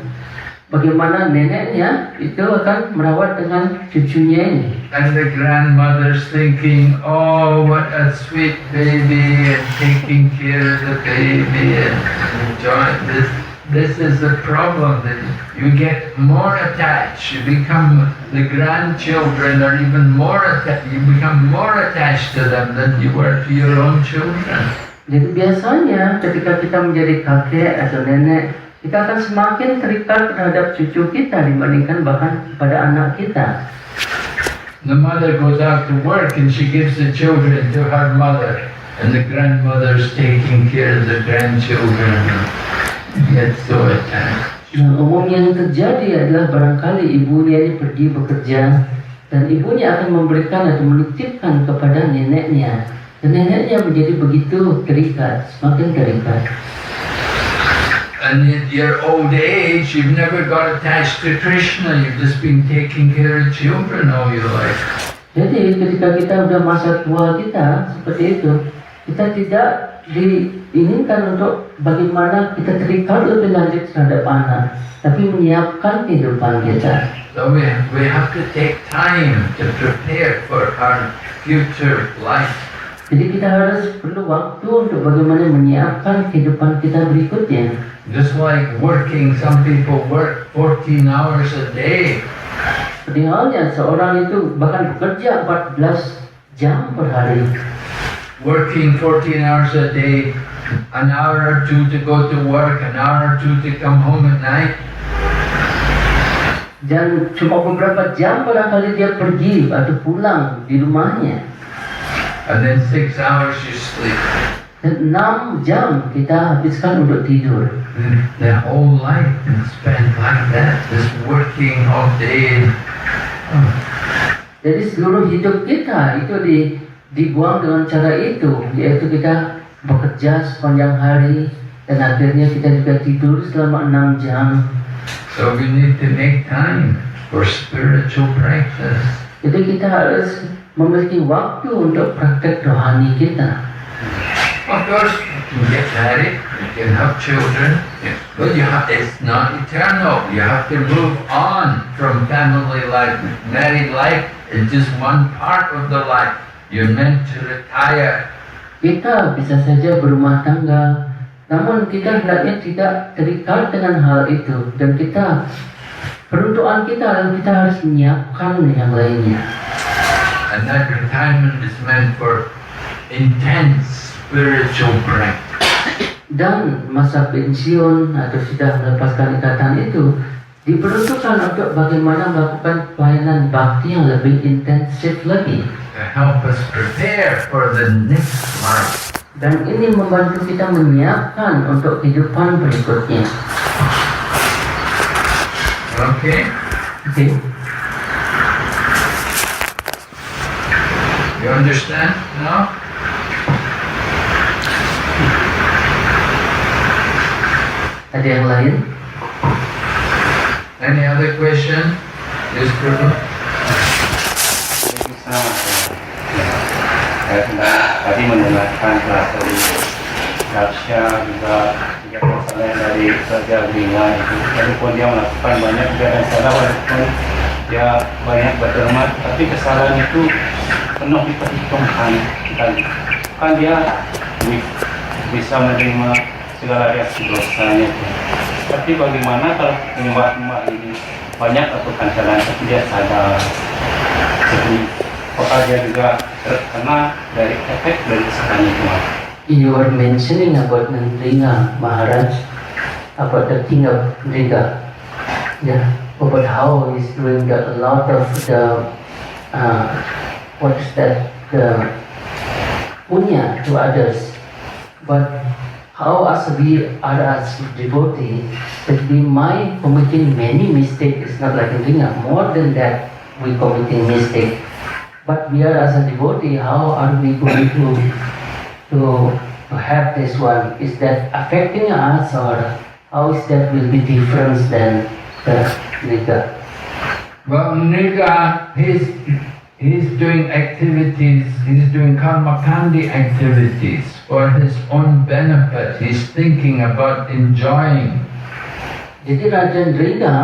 bagaimana neneknya itu akan merawat dengan cucunya ini. And the grandmother's thinking, oh, what a sweet baby, and taking care of the baby and enjoying this. This is the problem, that you get more attached. You become the grandchildren, or even more attached. You become more attached to them than you were to your own children. Jadi biasanya ketika kita menjadi kakek atau nenek, kita akan semakin terikat terhadap cucu kita dibandingkan bahkan pada anak kita. The mother goes out to work and she gives the children to her mother, and the grandmother's taking care of the grandchildren. Get so attached. Nah, umumnya yang terjadi adalah barangkali ibunya ini pergi bekerja dan ibunya akan memberikan atau menitipkan kepada neneknya, dan neneknya menjadi begitu terikat, semakin terikat. And in your old age, you've never got attached to Krishna. You've just been taking care of children all your life. Jadi ketika kita udah masa tua kita seperti itu, kita tidak diinginkan untuk bagaimana kita terikat lebih lanjut terhadap anak, tapi menyiapkan kehidupan kita. So we have to take time to prepare for our future life. Jadi kita harus perlu waktu untuk bagaimana menyiapkan kehidupan kita berikutnya. Just like working, some people work 14 hours a day. Seperti halnya seorang itu bahkan bekerja 14 jam per hari. Working 14 hours a day, an hour or two to go to work, an hour or two to come home at night. Dan cuma beberapa jam barangkali dia pergi atau pulang di rumahnya. And then 6 hours you sleep. Dan 6 jam kita habiskan untuk tidur. The whole life is spent like that, just working all day. Jadi seluruh hidup kita itu dibuang dengan cara itu, yaitu kita bekerja sepanjang hari dan akhirnya kita juga tidur selama 6 jam. So we need to make time for spiritual practice. Jadi kita harus memiliki waktu untuk praktek rohani kita. Of course, you can get married, you can have children, but it's not eternal. You have to move on from family life. Married life is just one part of the life. You're meant to retire. Kita bisa saja berumah tangga, namun kita hendaknya tidak terikat dengan hal itu, dan kita peruntukan kita dan kita harus menyiapkan yang lainnya. And that retirement is meant for intense spiritual practice. Dan masa pensiun atau sudah melepaskan ikatan itu diperuntukkan untuk bagaimana melakukan pelayanan bakti yang lebih intensif lagi. To help us prepare for the next life. Dan ini membantu kita menyiapkan untuk kehidupan berikutnya. Okay? Oke. You understand now? Ada yang lain? Any other question? Yes, Prabhu? Tadi mendengarkan kelas dari Daksha juga tiga masalah dari Raja Gringa itu, walaupun dia melakukan banyak kejahatan salah, walaupun dia banyak bertermat, tapi kesalahan itu penuh diperhitungkan dan kan dia bisa menerima segala reaksi dosanya. Tapi bagaimana kalau mbak ini banyak lakukan kesalahan tapi dia sadar, jadi apakah dia juga terkena dari efek dari kesalahan itu? You were mentioning about Nandringa Maharaj, about the king of Nriga, yeah, about how he's doing a lot of the the punya to others, but how as we are as devotee, that we might committing many mistakes. It's not like Nandringa. More than that, we committing mistake. But we are as a devotee, how are we going to have this one? Is that affecting us, or how is that will be different than the Nriga? Well, Nriga, he's doing activities, he's doing karmakandi activities for his own benefit. He's thinking about enjoying. Jadi Raja Nriga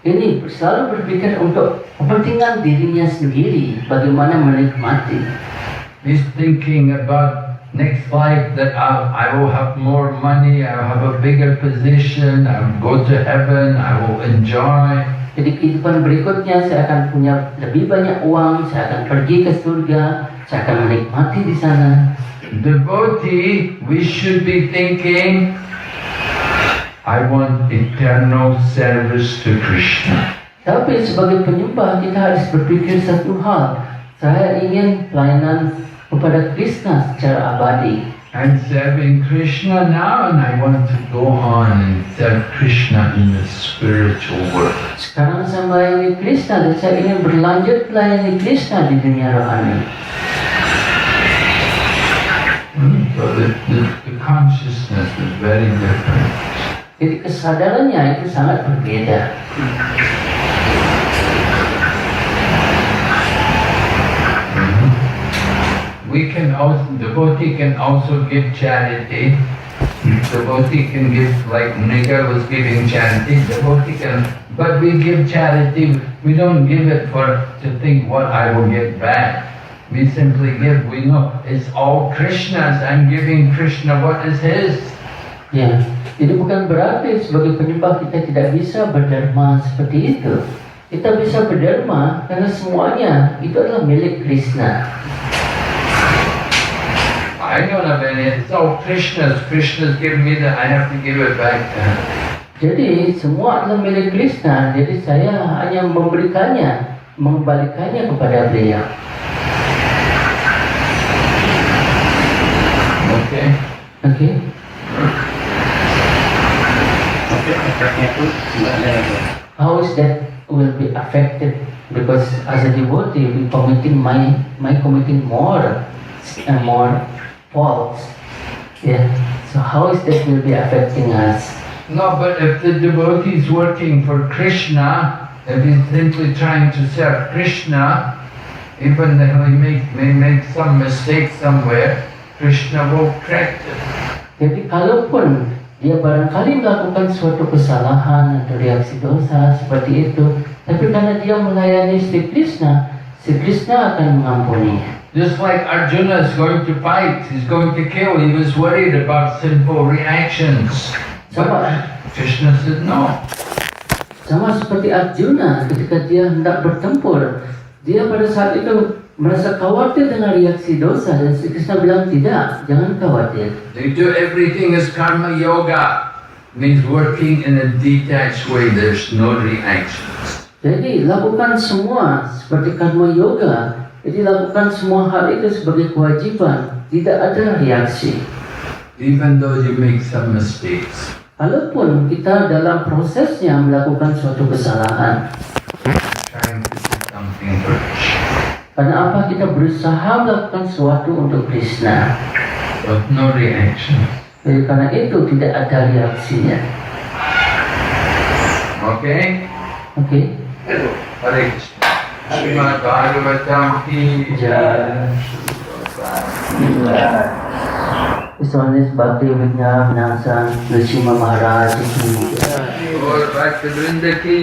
ini selalu berpikir untuk kepentingan dirinya sendiri, bagaimana menikmati. He's thinking about next life, that I will have more money, I will have a bigger position, I will go to heaven, I will enjoy. Jadi kehidupan berikutnya saya akan punya lebih banyak uang, saya akan pergi ke surga, saya akan menikmati di sana. Devotee, we should be thinking, I want eternal service to Krishna. Tapi sebagai penyembah kita harus berpikir satu hal, saya ingin pelayanan kepada Krishna secara abadi. I'm serving Krishna now and I want to go on and serve Krishna in the spiritual world. Sekarang saya melayani Krishna dan saya ingin berlanjut melayani Krishna di dunia rohani. So the consciousness is very different. Jadi kesadarannya itu sangat berbeda. We can also, devotee can also give charity. Devotee can give, like Nriga was giving charity, devotee can, but we give charity, we don't give it to think what I will get back. We simply give, we know it's all Krishna's, I'm giving Krishna what is his. Ya, jadi bukan berarti sebagai penyembah kita tidak bisa berderma seperti itu. Kita bisa berderma karena semuanya itu adalah milik Krishna. I don't have any, it's all Krishna's. Krishna's given me that, I have to give it back to him. Jadi semua adalah milik Krishna. Jadi saya hanya memberikannya, mengembalikannya kepada beliau. Okay. Okay. Efeknya itu tidak ada lagi. How is that will be affected? Because as a devotee, we committing my committing more and more faults. Yeah. So how is that will be affecting us? No, but if the devotee is working for Krishna, if he's simply trying to serve Krishna, even though he may make some mistake somewhere, Krishna will correct it. Jadi kalaupun dia barangkali melakukan suatu kesalahan atau reaksi dosa seperti itu, tapi karena dia melayani Sri Krishna akan mengampuninya. Just like Arjuna is going to fight, he's going to kill, he was worried about sinful reactions. But Krishna said no. Sama seperti Arjuna ketika dia hendak bertempur, dia pada saat itu merasa khawatir dengan reaksi dosa dan Sri Krishna bilang tidak, jangan khawatir. They do everything as karma yoga, means working in a detached way, there's no reactions. Jadi lakukan semua seperti karma yoga. Jadi lakukan semua hal itu sebagai kewajiban, tidak ada reaksi. Even though you make some mistakes. Walaupun kita dalam prosesnya melakukan suatu kesalahan. Trying to do something for Krishna. Karena apa? Kita berusaha melakukan sesuatu untuk Krishna. But no reaction. Jadi karena itu tidak ada reaksinya. Okay? Okay. Hare Krishna. Srimad Bhagavatam ki Jai. This one is Bhakti Vigna Vinasa Nrsimha Maharaj ki Jai. और भक्त वृंद की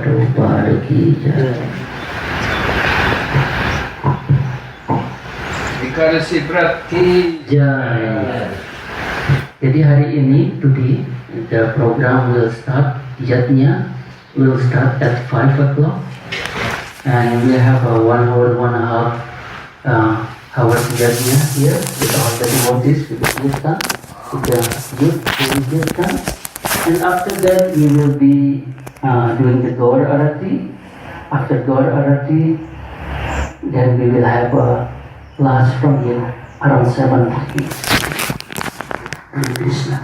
Prabhupada ki Jai. Ekadashi व्रत की Jai. Jadi hari ini, today, the program will start, Yajna will start at 5 o'clock. And we have a 1 hour, 1.5 hours Yajna here with all the devotees, with the kirtan, with the youth, with the kirtan. And after that, we will be doing the Gaur Arati. After Gaur Arati, then we will have a class from here around 7:30. Hare Krishna.